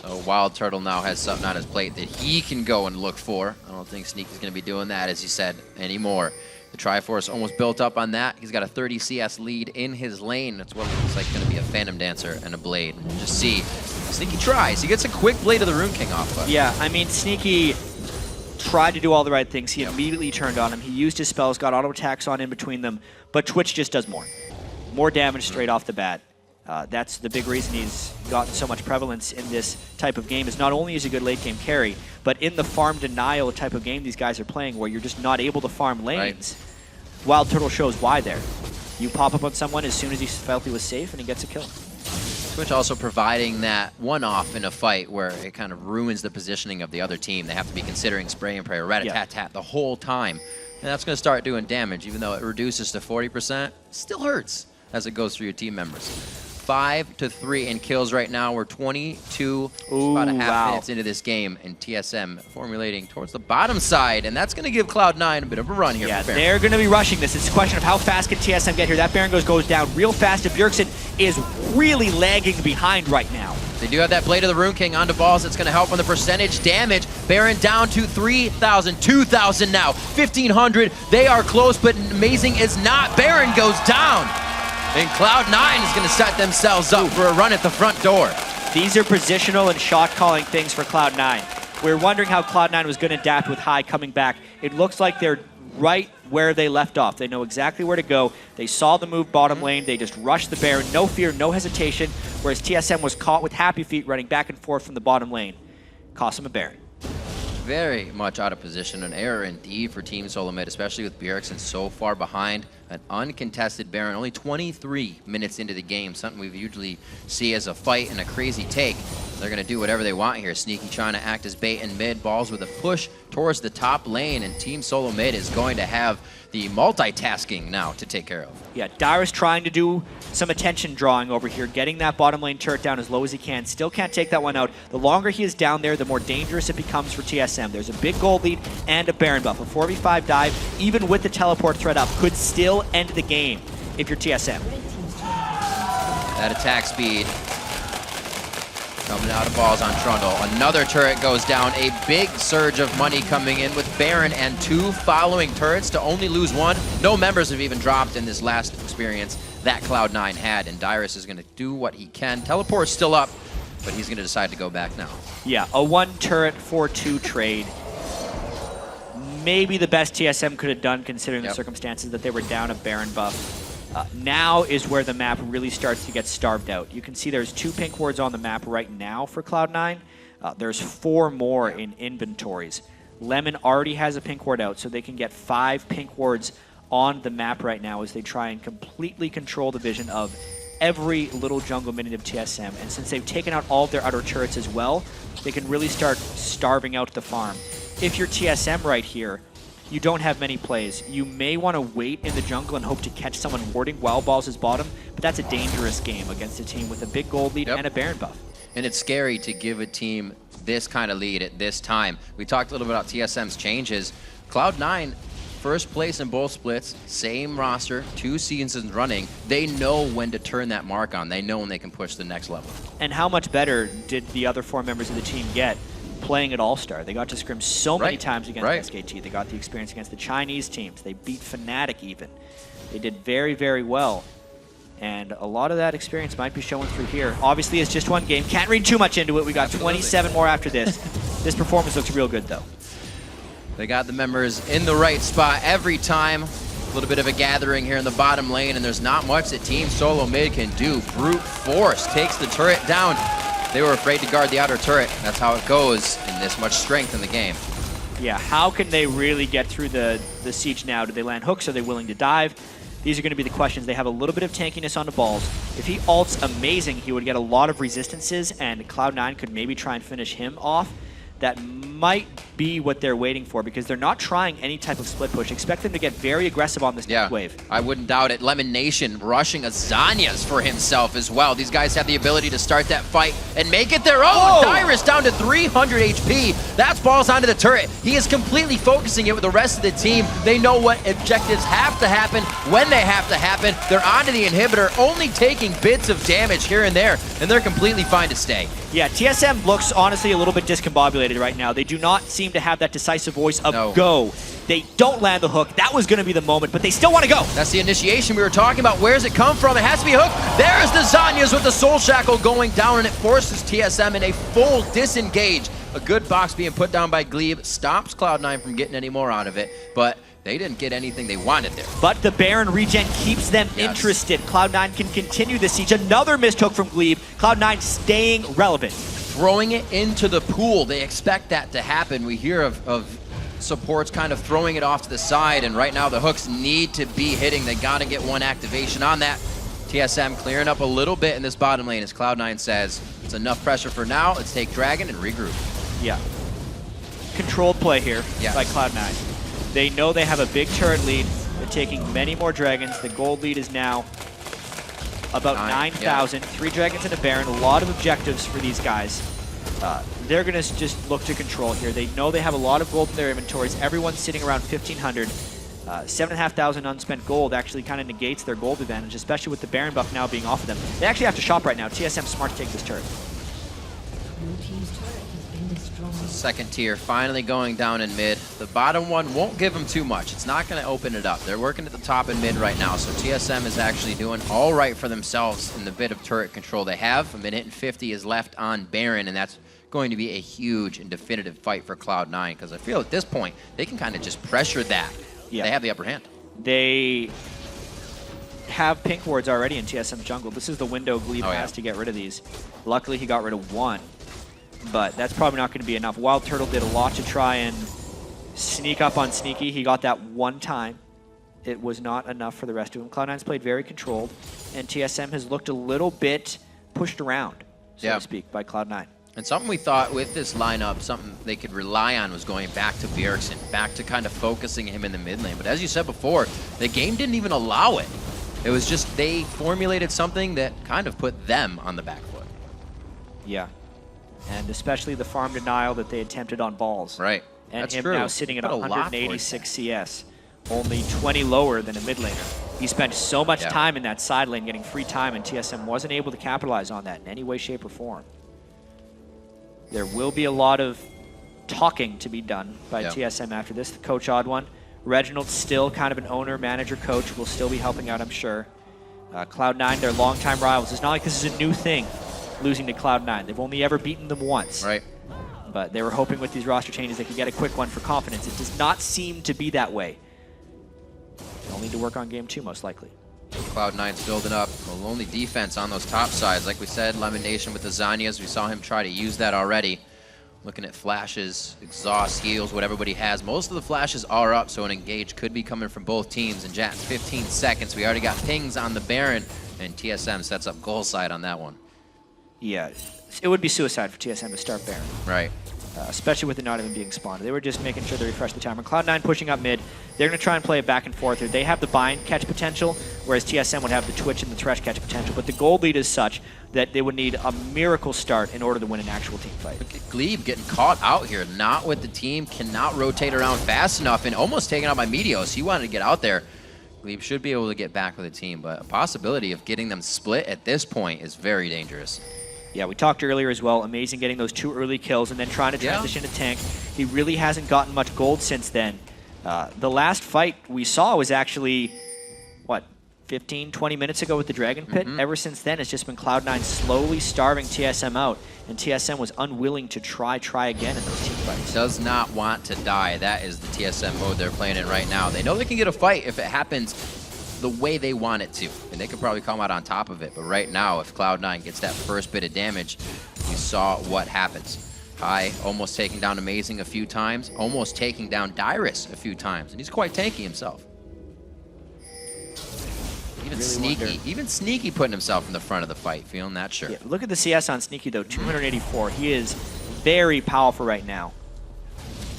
So WildTurtle now has something on his plate that he can go and look for. I don't think Sneaky's going to be doing that, as he said, anymore. The Triforce almost built up on that. He's got a 30 CS lead in his lane. That's what looks like going to be a Phantom Dancer and a Blade. Just see. Sneaky tries. He gets a quick Blade of the Rune King off. Yeah, I mean, Sneaky tried to do all the right things. He immediately turned on him. He used his spells, got auto attacks on in between them, but Twitch just does more. More damage straight off the bat. That's the big reason he's gotten so much prevalence in this type of game, is not only is he a good late game carry, but in the farm denial type of game these guys are playing where you're just not able to farm lanes, WildTurtle shows why there. You pop up on someone as soon as he felt he was safe and he gets a kill. Twitch also providing that one-off in a fight where it kind of ruins the positioning of the other team. They have to be considering spray and pray or rat-a-tat-tat the whole time. And that's going to start doing damage, even though it reduces to 40%. It still hurts as it goes through your team members. 5-3 in kills right now. We're 22, about a half minutes into this game, and TSM formulating towards the bottom side, and that's going to give Cloud9 a bit of a run here. Yeah, they're going to be rushing this. It's a question of how fast can TSM get here. That Baron goes down real fast, and Bjergsen is really lagging behind right now. They do have that Blade of the Rune King onto balls. It's going to help on the percentage damage. Baron down to 3,000, 2,000 now, 1,500. They are close, but Amazing is not. Baron goes down. And Cloud9 is going to set themselves up for a run at the front door. These are positional and shot calling things for Cloud9. We're wondering how Cloud9 was going to adapt with High coming back. It looks like they're right where they left off. They know exactly where to go. They saw the move bottom lane. They just rushed the Baron. No fear, no hesitation. Whereas TSM was caught with Happy Feet running back and forth from the bottom lane. Cost him a Baron. Very much out of position. An error indeed for Team SoloMid, especially with Bjergsen so far behind. An uncontested Baron, only 23 minutes into the game, something we usually see as a fight and a crazy take. They're going to do whatever they want here. Sneaky trying to act as bait in mid, balls with a push towards the top lane, and Team SoloMid is going to have the multitasking now to take care of. Yeah, Dyrus trying to do some attention drawing over here, getting that bottom lane turret down as low as he can. Still can't take that one out. The longer he is down there, the more dangerous it becomes for TSM. There's a big gold lead and a Baron buff. A 4v5 dive, even with the teleport threat up, could still end the game if you're TSM. That attack speed coming out of balls on Trundle. Another turret goes down. A big surge of money coming in with Baron and 2 following turrets to only lose 1. No members have even dropped in this last experience. that Cloud9 had, and Dyrus is going to do what he can. Teleport's still up, but he's going to decide to go back now. Yeah, a 1 turret 4-2 trade. Maybe the best TSM could have done considering the circumstances that they were down a Baron buff. Now is where the map really starts to get starved out. You can see there's 2 pink wards on the map right now for Cloud9. There's 4 more in inventories. Lemon already has a pink ward out, so they can get 5 pink wards on the map right now as they try and completely control the vision of every little jungle minion of TSM. And since they've taken out all of their outer turrets as well, they can really start starving out the farm. If you're TSM right here, you don't have many plays. You may want to wait in the jungle and hope to catch someone warding while Balls is bottom, but that's a dangerous game against a team with a big gold lead and a Baron buff. And it's scary to give a team this kind of lead at this time. We talked a little bit about TSM's changes. Cloud9, first place in both splits, same roster, 2 seasons running. They know when to turn that mark on. They know when they can push the next level. And how much better did the other 4 members of the team get playing at All-Star? They got to scrim so many times against SKT. They got the experience against the Chinese teams. They beat Fnatic even. They did very, very well. And a lot of that experience might be showing through here. Obviously, it's just 1 game. Can't read too much into it. We got 27 more after this. This performance looks real good, though. They got the members in the right spot every time. A little bit of a gathering here in the bottom lane, and there's not much that Team SoloMid can do. Brute force takes the turret down. They were afraid to guard the outer turret. That's how it goes in this much strength in the game. Yeah, how can they really get through the siege now? Do they land hooks? Are they willing to dive? These are going to be the questions. They have a little bit of tankiness on the balls. If he ults amazing, he would get a lot of resistances, and Cloud9 could maybe try and finish him off. That might be what they're waiting for because they're not trying any type of split push. Expect them to get very aggressive on this next wave. I wouldn't doubt it. LemonNation rushing a Zanyas for himself as well. These guys have the ability to start that fight and make it their own. Oh! Dyrus down to 300 HP. That's balls onto the turret. He is completely focusing it with the rest of the team. They know what objectives have to happen, when they have to happen. They're onto the inhibitor, only taking bits of damage here and there, and they're completely fine to stay. Yeah, TSM looks honestly a little bit discombobulated right now. They do not seem to have that decisive voice of go. They don't land the hook. That was going to be the moment, but they still want to go. That's the initiation we were talking about. Where's it come from? It has to be a hook. There's the Zanyas with the Soul Shackle going down, and it forces TSM in a full disengage. A good box being put down by Gleeb stops Cloud9 from getting any more out of it, but they didn't get anything they wanted there. But the Baron regen keeps them interested. Cloud9 can continue the siege. Another missed hook from Gleeb. Cloud9 staying relevant. Throwing it into the pool. They expect that to happen. We hear of supports kind of throwing it off to the side, and right now the hooks need to be hitting. They got to get 1 activation on that. TSM clearing up a little bit in this bottom lane as Cloud9 says, it's enough pressure for now. Let's take Dragon and regroup. Yeah. Controlled play here by Cloud9. They know they have a big turret lead. They're taking many more dragons. The gold lead is now about 9,000. 3 dragons and a Baron. A lot of objectives for these guys. They're going to just look to control here. They know they have a lot of gold in their inventories. Everyone's sitting around 1,500. 7,500 unspent gold actually kind of negates their gold advantage, especially with the Baron buff now being off of them. They actually have to shop right now. TSM smart to take this turret. Second tier finally going down in mid. The bottom one won't give them too much. It's not going to open it up. They're working at the top and mid right now, so TSM is actually doing all right for themselves in the bit of turret control they have. 1:50 is left on Baron, and that's going to be a huge and definitive fight for Cloud9 because I feel at this point they can kind of just pressure that. Yeah. They have the upper hand. They have pink wards already in TSM jungle. This is the window Gleeb has to get rid of these. Luckily, he got rid of 1. But that's probably not going to be enough. WildTurtle did a lot to try and sneak up on Sneaky. He got that 1 time. It was not enough for the rest of them. Cloud9's played very controlled, and TSM has looked a little bit pushed around, so to speak, by Cloud9. And something we thought with this lineup, something they could rely on was going back to Bjergsen, back to kind of focusing him in the mid lane. But as you said before, the game didn't even allow it. It was just they formulated something that kind of put them on the back foot. Yeah. And especially the farm denial that they attempted on balls. Right. And that's him true. now sitting at 186 CS, only 20 lower than a mid laner. He spent so much time in that side lane getting free time, and TSM wasn't able to capitalize on that in any way, shape, or form. There will be a lot of talking to be done by TSM after this. The coach TheOddOne. Reginald's still kind of an owner, manager, coach, will still be helping out, I'm sure. Cloud9, they're longtime rivals. It's not like this is a new thing, losing to Cloud9. They've only ever beaten them once. Right. But they were hoping with these roster changes they could get a quick one for confidence. It does not seem to be that way. They'll need to work on game 2, most likely. Cloud9's building up a lonely defense on those top sides. Like we said, LemonNation with the Zanyas, we saw him try to use that already. Looking at flashes, exhaust, heals, what everybody has. Most of the flashes are up, so an engage could be coming from both teams. And Jats, 15 seconds. We already got pings on the Baron, and TSM sets up goal side on that one. Yeah, it would be suicide for TSM to start Baron. Right. Especially with it not even being spawned. They were just making sure they refresh the timer. Cloud9 pushing up mid. They're going to try and play it back and forth here. They have the bind catch potential, whereas TSM would have the twitch and the thresh catch potential. But the gold lead is such that they would need a miracle start in order to win an actual team fight. Look at Gleeb getting caught out here, not with the team, cannot rotate around fast enough, and almost taken out by Meteos. He wanted to get out there. Gleeb should be able to get back with the team, but a possibility of getting them split at this point is very dangerous. Yeah, we talked earlier as well. Amazing getting those 2 early kills and then trying to transition to tank. He really hasn't gotten much gold since then. The last fight we saw was actually, what, 15, 20 minutes ago with the Dragon Pit? Ever since then, it's just been Cloud9 slowly starving TSM out, and TSM was unwilling to try again in those team fights. Does not want to die. That is the TSM mode they're playing in right now. They know they can get a fight if it happens the way they want it to, and they could probably come out on top of it. But right now, if Cloud9 gets that first bit of damage, you saw what happens. High almost taking down Amazing a few times, almost taking down Dyrus a few times, and he's quite tanky himself. Even Sneaky putting himself in the front of the fight, feeling that sure. Yeah, look at the CS on Sneaky though, 284. He is very powerful right now.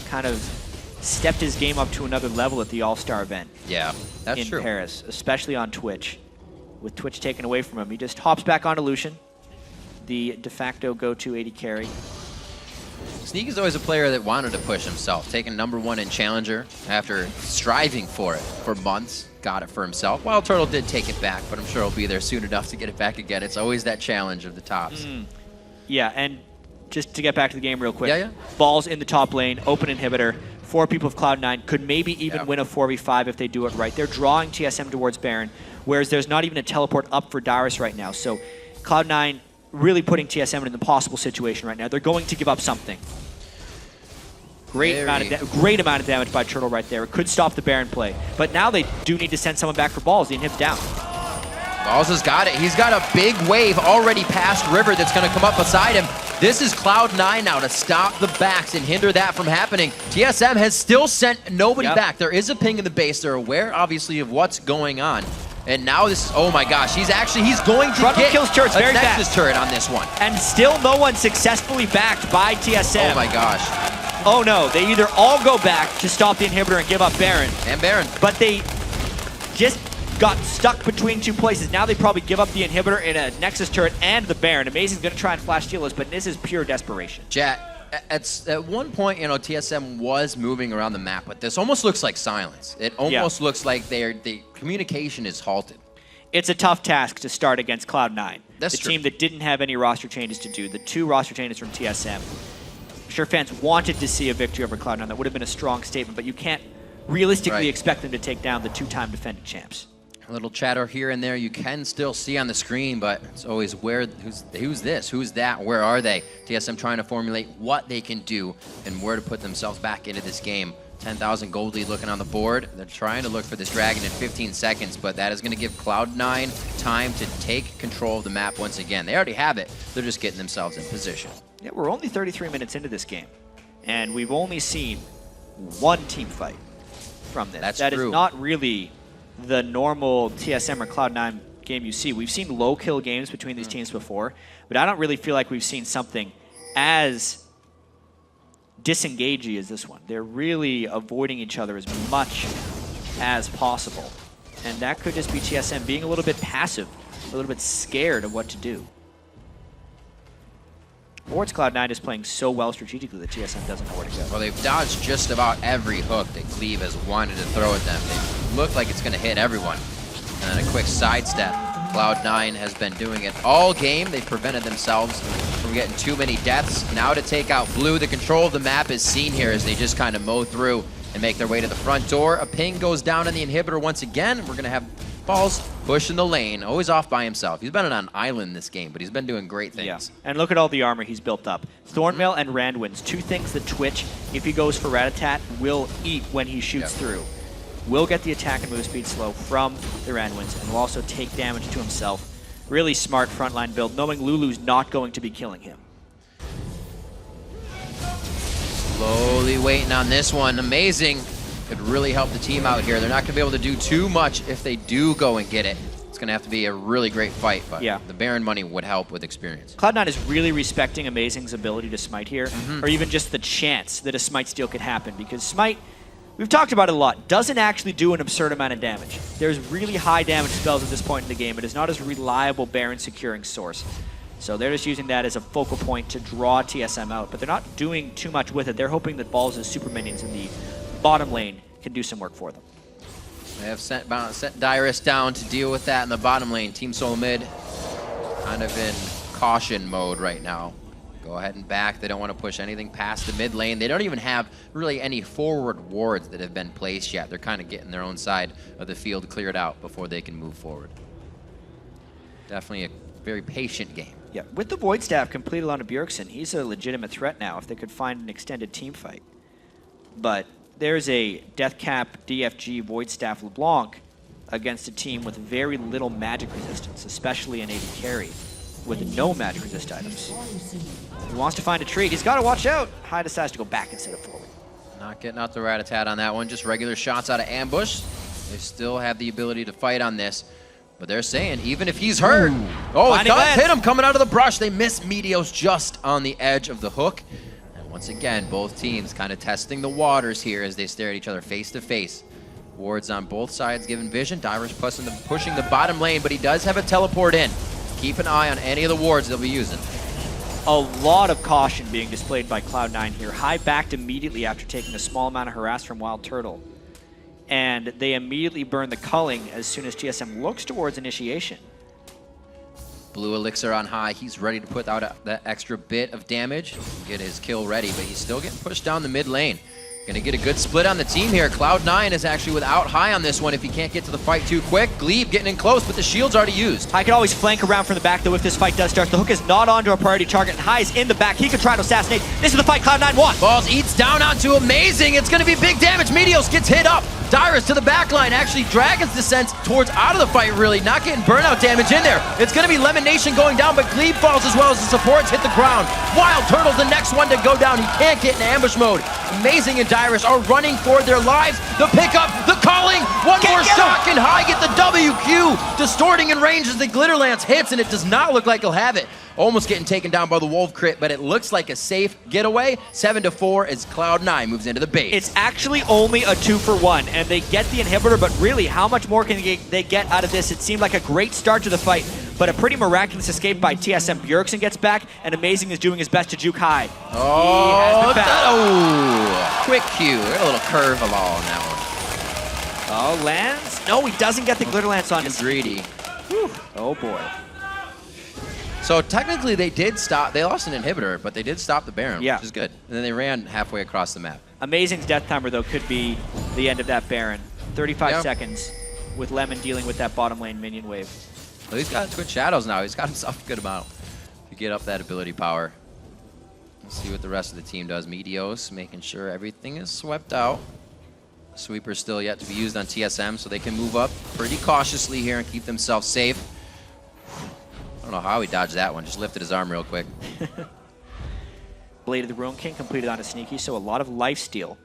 Kind of stepped his game up to another level at the All-Star event. Yeah, that's true. In Paris, especially on Twitch. With Twitch taken away from him, he just hops back onto Lucian, the de facto go-to AD carry. Sneaky's always a player that wanted to push himself, taking #1 in Challenger after striving for it for months. Got it for himself. WildTurtle did take it back, but I'm sure he'll be there soon enough to get it back again. It's always that challenge of the tops. Yeah, and just to get back to the game real quick. Yeah. Balls in the top lane, open inhibitor. 4 people of Cloud9 could maybe even win a 4v5 if they do it right. They're drawing TSM towards Baron, whereas there's not even a teleport up for Dyrus right now. So Cloud9 really putting TSM in an impossible situation right now. They're going to give up something. Great amount of damage by Turtle right there. It could stop the Baron play. But now they do need to send someone back for Balls. The inhib's down. Balls has got it. He's got a big wave already past River that's going to come up beside him. This is Cloud9 now to stop the backs and hinder that from happening. TSM has still sent nobody back. There is a ping in the base. They're aware, obviously, of what's going on. And now this, oh my gosh, he's going to get kills turrets a very Nexus fast. turret on this one. And still no one successfully backed by TSM. Oh my gosh. Oh no, they either all go back to stop the inhibitor and give up Baron. And Baron. But they just got stuck between 2 places. Now they probably give up the inhibitor in a Nexus turret and the Baron. Amazing's going to try and flash steal us, but this is pure desperation. At one point, you know, TSM was moving around the map, but this almost looks like silence. It almost looks like the communication is halted. It's a tough task to start against Cloud9. That's the true. team that didn't have any roster changes to do. The 2 roster changes from TSM. I'm sure fans wanted to see a victory over Cloud9. That would have been a strong statement, but you can't realistically expect them to take down the 2-time defending champs. A little chatter here and there you can still see on the screen, but it's always who's this, who's that, where are they? TSM trying to formulate what they can do and where to put themselves back into this game. 10,000 gold lead looking on the board. They're trying to look for this dragon in 15 seconds, but that is going to give Cloud9 time to take control of the map once again. They already have it. They're just getting themselves in position. Yeah, we're only 33 minutes into this game, and we've only seen 1 team fight from this. That is not really the normal TSM or Cloud9 game you see. We've seen low kill games between these teams before, but I don't really feel like we've seen something as disengagey as this one. They're really avoiding each other as much as possible. And that could just be TSM being a little bit passive, a little bit scared of what to do. Or it's Cloud9 is playing so well strategically that TSM doesn't know where to go. Well, they've dodged just about every hook that Gleeb has wanted to throw at them. They look like it's going to hit everyone. And then a quick sidestep. Cloud9 has been doing it all game. They've prevented themselves from getting too many deaths. Now to take out Blue. The control of the map is seen here as they just kind of mow through and make their way to the front door. A ping goes down on the inhibitor once again. We're going to have Balls pushing the lane, always off by himself. He's been on an island this game, but he's been doing great things. Yeah. And look at all the armor he's built up. Thornmail and Randwinds, two things that Twitch, if he goes for Rat-a-tat, will eat when he shoots through. Will get the attack and move speed slow from the Randwinds, and will also take damage to himself. Really smart frontline build, knowing Lulu's not going to be killing him. Slowly waiting on this one. Amazing. Could really help the team out here. They're not going to be able to do too much if they do go and get it. It's going to have to be a really great fight, but the Baron money would help with experience. Cloud9 is really respecting Amazing's ability to smite here, or even just the chance that a smite steal could happen, because smite, we've talked about it a lot, doesn't actually do an absurd amount of damage. There's really high damage spells at this point in the game. It is not as reliable Baron securing source. So they're just using that as a focal point to draw TSM out, but they're not doing too much with it. They're hoping that Balls' super minions in the bottom lane can do some work for them. They have sent Dyrus down to deal with that in the bottom lane. Team SoloMid kind of in caution mode right now. Go ahead and back. They don't want to push anything past the mid lane. They don't even have really any forward wards that have been placed yet. They're kind of getting their own side of the field cleared out before they can move forward. Definitely a very patient game. Yeah, with the Void Staff completed on a Bjergsen, he's a legitimate threat now if they could find an extended team fight. But there's a Death Cap DFG Void Staff LeBlanc against a team with very little magic resistance, especially an AD carry with no magic resist items. He wants to find a tree. He's got to watch out. Haddad decides to go back instead of forward. Not getting out the rat-a-tat on that one. Just regular shots out of ambush. They still have the ability to fight on this. But they're saying, even if he's hurt, it does hit him coming out of the brush. They miss Meteos just on the edge of the hook. And once again, both teams kind of testing the waters here as they stare at each other face to face. Wards on both sides giving vision. Dyrus pushing the bottom lane, but he does have a teleport in. Keep an eye on any of the wards they'll be using. A lot of caution being displayed by Cloud9 here. High backed immediately after taking a small amount of harass from WildTurtle. And they immediately burn the culling as soon as TSM looks towards initiation. Blue Elixir on high. He's ready to put out that extra bit of damage, get his kill ready, but he's still getting pushed down the mid lane. Gonna get a good split on the team here. Cloud9 is actually without high on this one if he can't get to the fight too quick. Gleeb getting in close, but the shield's already used. High can always flank around from the back, though, if this fight does start. The hook is not onto a priority target, and High is in the back. He could try to assassinate. This is the fight Cloud9 wants. Balls eats down onto Amazing. It's gonna be big damage. Meteos gets hit up. Dyrus to the back line. Actually, Dragon's descent towards out of the fight, really. Not getting burnout damage in there. It's gonna be LemonNation going down, but Gleeb falls as well as the supports hit the ground. WildTurtle's the next one to go down. He can't get in ambush mode. Amazing and Dyrus are running for their lives. The pickup, the calling, one more stock, and High get the WQ. Distorting in range as the Glitter Lance hits, and it does not look like he'll have it. Almost getting taken down by the Wolf crit, but it looks like a safe getaway. 7-4 as Cloud9 moves into the base. It's actually only a 2-for-1, and they get the inhibitor, but really, how much more can they get out of this? It seemed like a great start to the fight, but a pretty miraculous escape by TSM. Bjergsen gets back, and Amazing is doing his best to juke High. Quick cue. A little curve along on that one. Oh, lands? No, he doesn't get the Glitter Lance on his. Greedy. Whew. Oh, boy. So technically they did stop, they lost an inhibitor, but they did stop the Baron, yeah, which is good. And then they ran halfway across the map. Amazing's death timer, though, could be the end of that Baron. 35 seconds with Lemon dealing with that bottom lane minion wave. Well, he's got Twitch Shadows now. He's got himself a good amount to get up that ability power. Let's see what the rest of the team does. Meteos making sure everything is swept out. Sweeper's still yet to be used on TSM, so they can move up pretty cautiously here and keep themselves safe. I don't know how he dodged that one. Just lifted his arm real quick. Blade of the Ruin King completed on a Sneaky, so a lot of lifesteal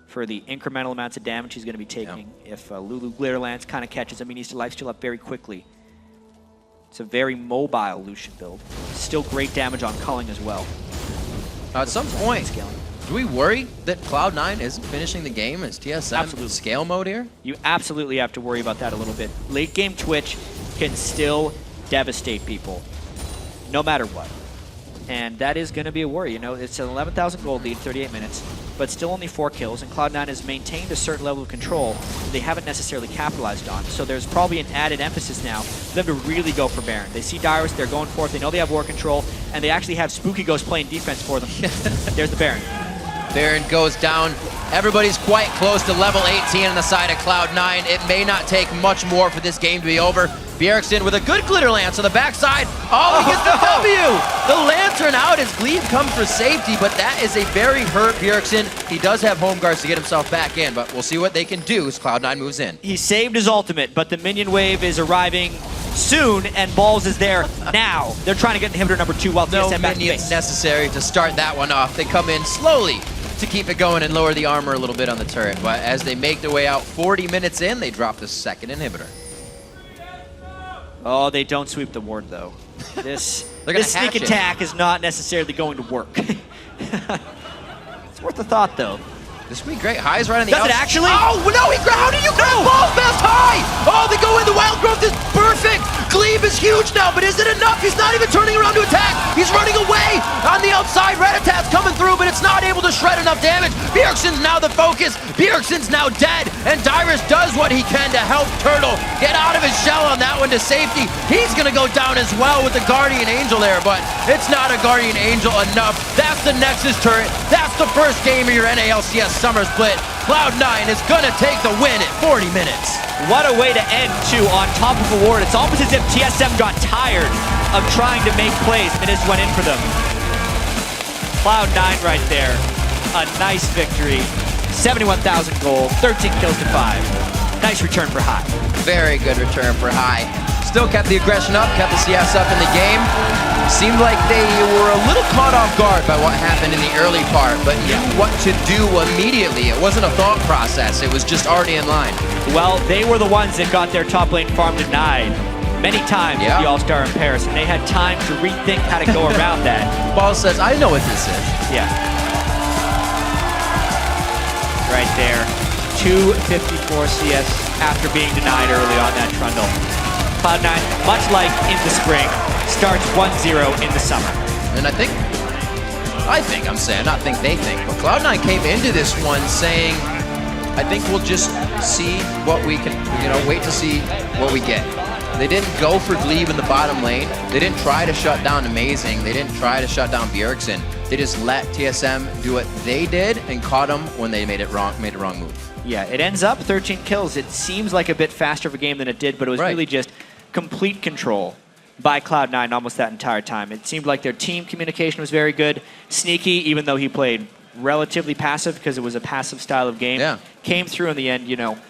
for the incremental amounts of damage he's going to be taking. If Lulu Glitter Lance kind of catches him, he needs to lifesteal up very quickly. It's a very mobile Lucian build. Still great damage on culling as well. At some point, do we worry that Cloud9 isn't finishing the game as TSM in scale mode here? You absolutely have to worry about that a little bit. Late game Twitch can still devastate people, no matter what. And that is going to be a worry. You know, it's an 11,000 gold lead, 38 minutes, but still only 4 kills, and Cloud9 has maintained a certain level of control that they haven't necessarily capitalized on. So there's probably an added emphasis now for them to really go for Baron. They see Dyrus, they're going for it, they know they have war control, and they actually have Spooky Ghost playing defense for them. There's the Baron. Baron goes down. Everybody's quite close to level 18 on the side of Cloud9. It may not take much more for this game to be over. Bjergsen with a good glitter lance on the backside. Oh, he gets the W! The lantern out as Gleeb comes for safety, but that is a very hurt Bjergsen. He does have home guards to get himself back in, but we'll see what they can do as Cloud9 moves in. He saved his ultimate, but the minion wave is arriving soon, and Balls is there now. They're trying to get inhibitor number 2 while TSM back to minions base. necessary to start that one off. They come in slowly to keep it going and lower the armor a little bit on the turret, but as they make their way out 40 minutes in, they drop the second inhibitor. Oh, they don't sweep the ward, though. This sneak hatch attack is not necessarily going to work. It's worth a thought, though. This would be great. Highs right on the Does it actually? Oh, no, how did you grab Balls best high? Oh, they go in. The wild growth is perfect. Gleeb is huge now, but is it enough? He's not even turning around to attack. He's running away on the outside. Rat-a-tat's coming through, but it's not able to shred enough damage. Bjergsen's now the focus. Bjergsen's now dead, and Dyrus does what he can to help Turtle get out of his shell on that one to safety. He's going to go down as well with the Guardian Angel there, but it's not a Guardian Angel enough. That's the Nexus turret. That's the first game of your NA LCS Summer split. Cloud9 is going to take the win at 40 minutes. What a way to end, too, on top of a ward. It's almost as if TSM got tired of trying to make plays and just went in for them. Cloud9 right there. A nice victory. 71,000 gold, 13 kills to 5. Nice return for High. Very good return for High. Still kept the aggression up, kept the CS up in the game. Seemed like they were a little caught off guard by what happened in the early part, but knew what to do immediately. It wasn't a thought process, it was just already in line. Well, they were the ones that got their top lane farm denied many times at the All-Star in Paris, and they had time to rethink how to go around that. Ball says, I know what this is. Yeah. Right there. 254 CS after being denied early on that trundle. Cloud9, much like in the spring, starts 1-0 in the summer. And I think, I'm saying, not think they think, but Cloud9 came into this one saying, I think we'll just see what we can, wait to see what we get. They didn't go for Gleeb in the bottom lane. They didn't try to shut down Amazing. They didn't try to shut down Bjergsen. They just let TSM do what they did and caught them when they made a wrong move. Yeah, it ends up 13 kills. It seems like a bit faster of a game than it did, but it was really just complete control by Cloud9 almost that entire time. It seemed like their team communication was very good. Sneaky, even though he played relatively passive because it was a passive style of game, came through in the end,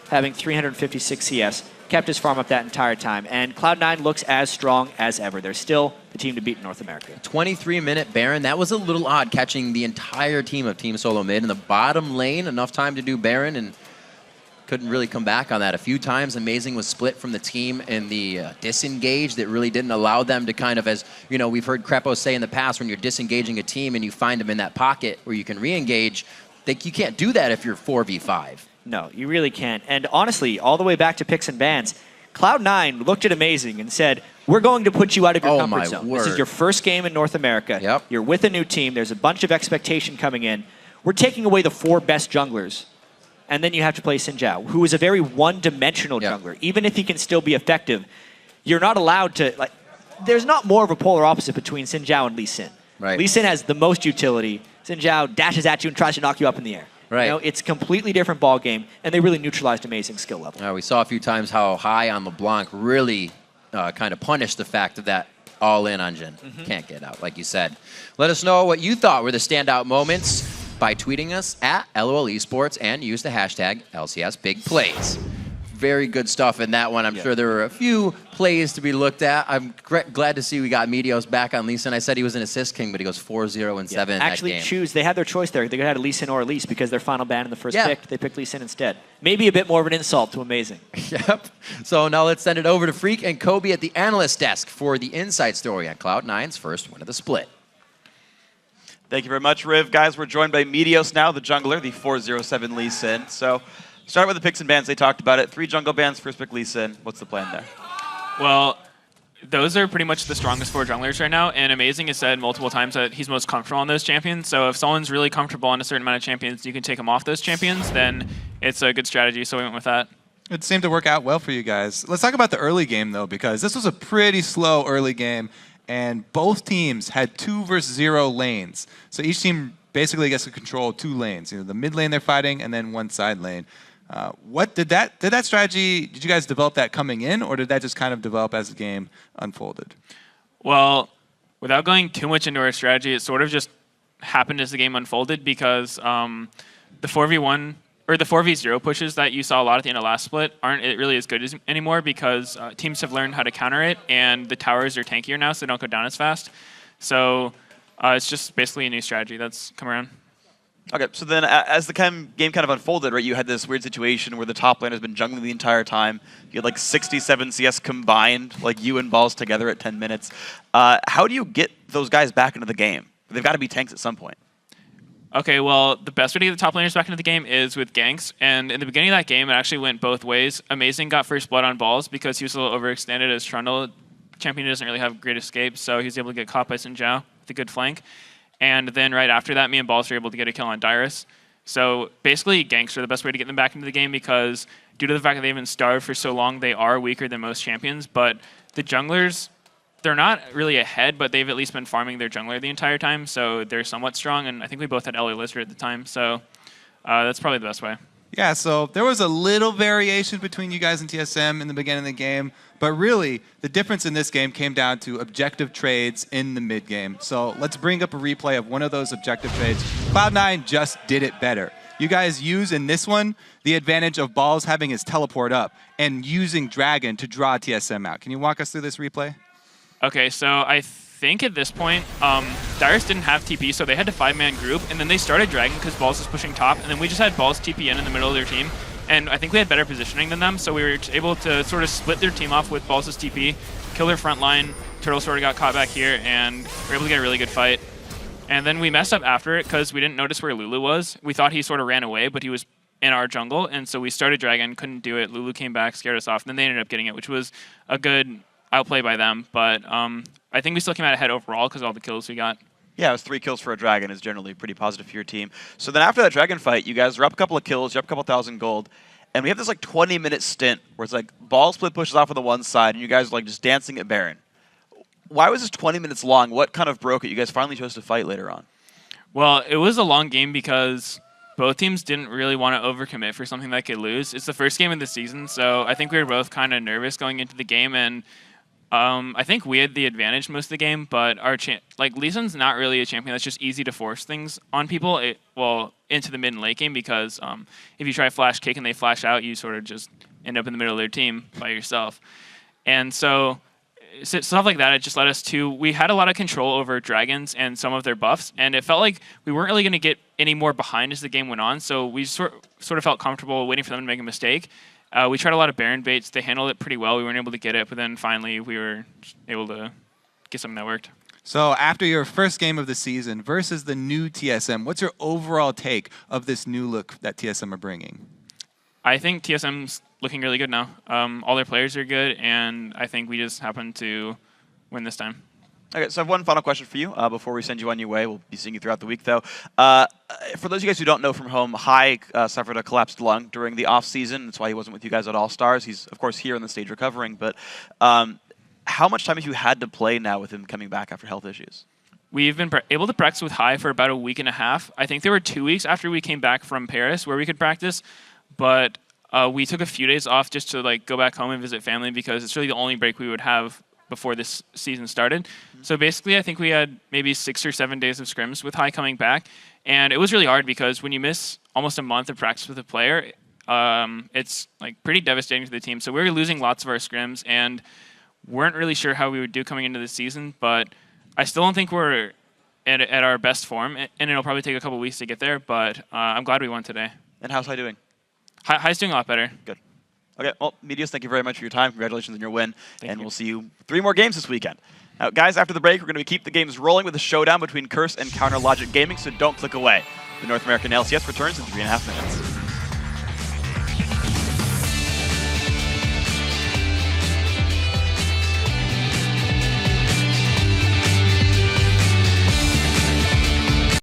having 356 CS, kept his farm up that entire time, and Cloud9 looks as strong as ever. They're still the team to beat in North America. 23-minute Baron, that was a little odd, catching the entire team of Team SoloMid in the bottom lane, enough time to do Baron, and couldn't really come back on that. A few times, Amazing was split from the team in the disengage that really didn't allow them to kind of, as we've heard Crepo say in the past, when you're disengaging a team and you find them in that pocket where you can re-engage, you can't do that if you're 4v5. No, you really can't. And honestly, all the way back to picks and bans, Cloud9 looked at Amazing and said, we're going to put you out of your comfort zone. This is your first game in North America. You're with a new team. There's a bunch of expectation coming in. We're taking away the 4 best junglers. And then you have to play Xin Zhao, who is a very one-dimensional jungler. Even if he can still be effective, you're not allowed to, there's not more of a polar opposite between Xin Zhao and Lee Sin. Lee Sin has the most utility. Xin Zhao dashes at you and tries to knock you up in the air. It's a completely different ball game, and they really neutralized Amazing skill level. We saw a few times how High on LeBlanc really kind of punished the fact of that all-in on Jin. Can't get out, like you said. Let us know what you thought were the standout moments by tweeting us at LOL Esports and use the hashtag LCSBigPlays. Very good stuff in that one. I'm sure there were a few plays to be looked at. I'm glad to see we got Meteos back on Lee Sin. I said he was an assist king, but he goes 4-0 and 7 in that game. Actually, they had their choice there. They could have had Lee Sin or Elise because their final ban in the first pick, they picked Lee Sin instead. Maybe a bit more of an insult to Amazing. So now let's send it over to Freak and Kobe at the analyst desk for the inside story on Cloud9's first win of the split. Thank you very much, Riv. Guys, we're joined by Meteos now, the jungler, the 407 Lee Sin. So, start with the picks and bans. They talked about it. 3 jungle bans, first pick Lee Sin. What's the plan there? Well, those are pretty much the strongest 4 junglers right now, and Amazing has said multiple times that he's most comfortable on those champions. So if someone's really comfortable on a certain amount of champions, you can take them off those champions, then it's a good strategy, so we went with that. It seemed to work out well for you guys. Let's talk about the early game, though, because this was a pretty slow early game, and both teams had 2 versus 0 lanes. So each team basically gets to control 2 lanes. The mid lane they're fighting, and then one side lane. What did that strategy? Did you guys develop that coming in, or did that just kind of develop as the game unfolded? Well, without going too much into our strategy, it sort of just happened as the game unfolded because the 4v1 or the 4v0 pushes that you saw a lot at the end of last split aren't really as good anymore because teams have learned how to counter it, and the towers are tankier now, so they don't go down as fast. So it's just basically a new strategy that's come around. Okay, so then as the game kind of unfolded, right, you had this weird situation where the top lane has been jungling the entire time. You had like 67 CS combined, like you and Balls together at 10 minutes. How do you get those guys back into the game? They've got to be tanks at some point. Okay, well, the best way to get the top laners back into the game is with ganks. And in the beginning of that game, it actually went both ways. Amazing got first blood on Balls because he was a little overextended as Trundle. Champion doesn't really have great escape, so he was able to get caught by Xin Zhao with a good flank. And then right after that, me and Balls were able to get a kill on Dyrus. So basically, ganks are the best way to get them back into the game because due to the fact that they've been starved for so long, they are weaker than most champions. But the junglers, they're not really ahead, but they've at least been farming their jungler the entire time, so they're somewhat strong. And I think we both had LA Lizard at the time, so that's probably the best way. Yeah, so there was a little variation between you guys and TSM in the beginning of the game, but really the difference in this game came down to objective trades in the mid game. So let's bring up a replay of one of those objective trades. Cloud9 just did it better. You guys use in this one the advantage of Balls having his teleport up and using Dragon to draw TSM out. Can you walk us through this replay? Okay, so I think at this point, Dyrus didn't have TP, so they had to 5-man group, and then they started Dragon because Balls was pushing top, and then we just had Balls TP in the middle of their team, and I think we had better positioning than them, so we were able to sort of split their team off with Balls' TP, kill their front line, Turtle sort of got caught back here, and we were able to get a really good fight. And then we messed up after it because we didn't notice where Lulu was. We thought he sort of ran away, but he was in our jungle, and so we started Dragon, couldn't do it, Lulu came back, scared us off, and then they ended up getting it, which was a good outplay by them, but I think we still came out ahead overall because of all the kills we got. Yeah, it was 3 kills for a Dragon is generally pretty positive for your team. So then after that Dragon fight, you guys were up a couple of kills, you're up a couple thousand gold, and we have this like 20-minute stint where it's like Ball split pushes off on the one side, and you guys are like just dancing at Baron. Why was this 20 minutes long? What kind of broke it? You guys finally chose to fight later on. Well, it was a long game because both teams didn't really want to overcommit for something that could lose. It's the first game of the season, so I think we were both kind of nervous going into the game, and I think we had the advantage most of the game, but our Lee Sin's not really a champion that's just easy to force things on people, into the mid and late game, because if you try flash kick and they flash out, you sort of just end up in the middle of their team by yourself. And so stuff like that, it just led us to, we had a lot of control over dragons and some of their buffs, and it felt like we weren't really going to get any more behind as the game went on, so we sort of felt comfortable waiting for them to make a mistake. We tried a lot of Baron baits. They handled it pretty well. We weren't able to get it, but then finally we were able to get something that worked. So after your first game of the season versus the new TSM, what's your overall take of this new look that TSM are bringing? I think TSM's looking really good now. All their players are good, and I think we just happened to win this time. Okay, so I have one final question for you before we send you on your way. We'll be seeing you throughout the week, though. For those of you guys who don't know from home, Hai suffered a collapsed lung during the off-season. That's why he wasn't with you guys at All-Stars. He's, of course, here on the stage recovering. But how much time have you had to play now with him coming back after health issues? We've been able to practice with Hai for about a week and a half. I think there were 2 weeks after we came back from Paris where we could practice, but we took a few days off just to go back home and visit family because it's really the only break we would have before this season started. So basically, I think we had maybe 6 or 7 days of scrims with Hai coming back, and it was really hard because when you miss almost a month of practice with a player, it's pretty devastating to the team. So we were losing lots of our scrims and weren't really sure how we would do coming into the season, but I still don't think we're at our best form, and it'll probably take a couple weeks to get there, but I'm glad we won today. And how's Hai doing? Hai's doing a lot better. Good. Okay, well, Meteos, thank you very much for your time. Congratulations on your win. Thank you. We'll see you 3 more games this weekend. Now, guys, after the break, we're going to keep the games rolling with a showdown between Curse and Counter Logic Gaming, so don't click away. The North American LCS returns in 3.5 minutes.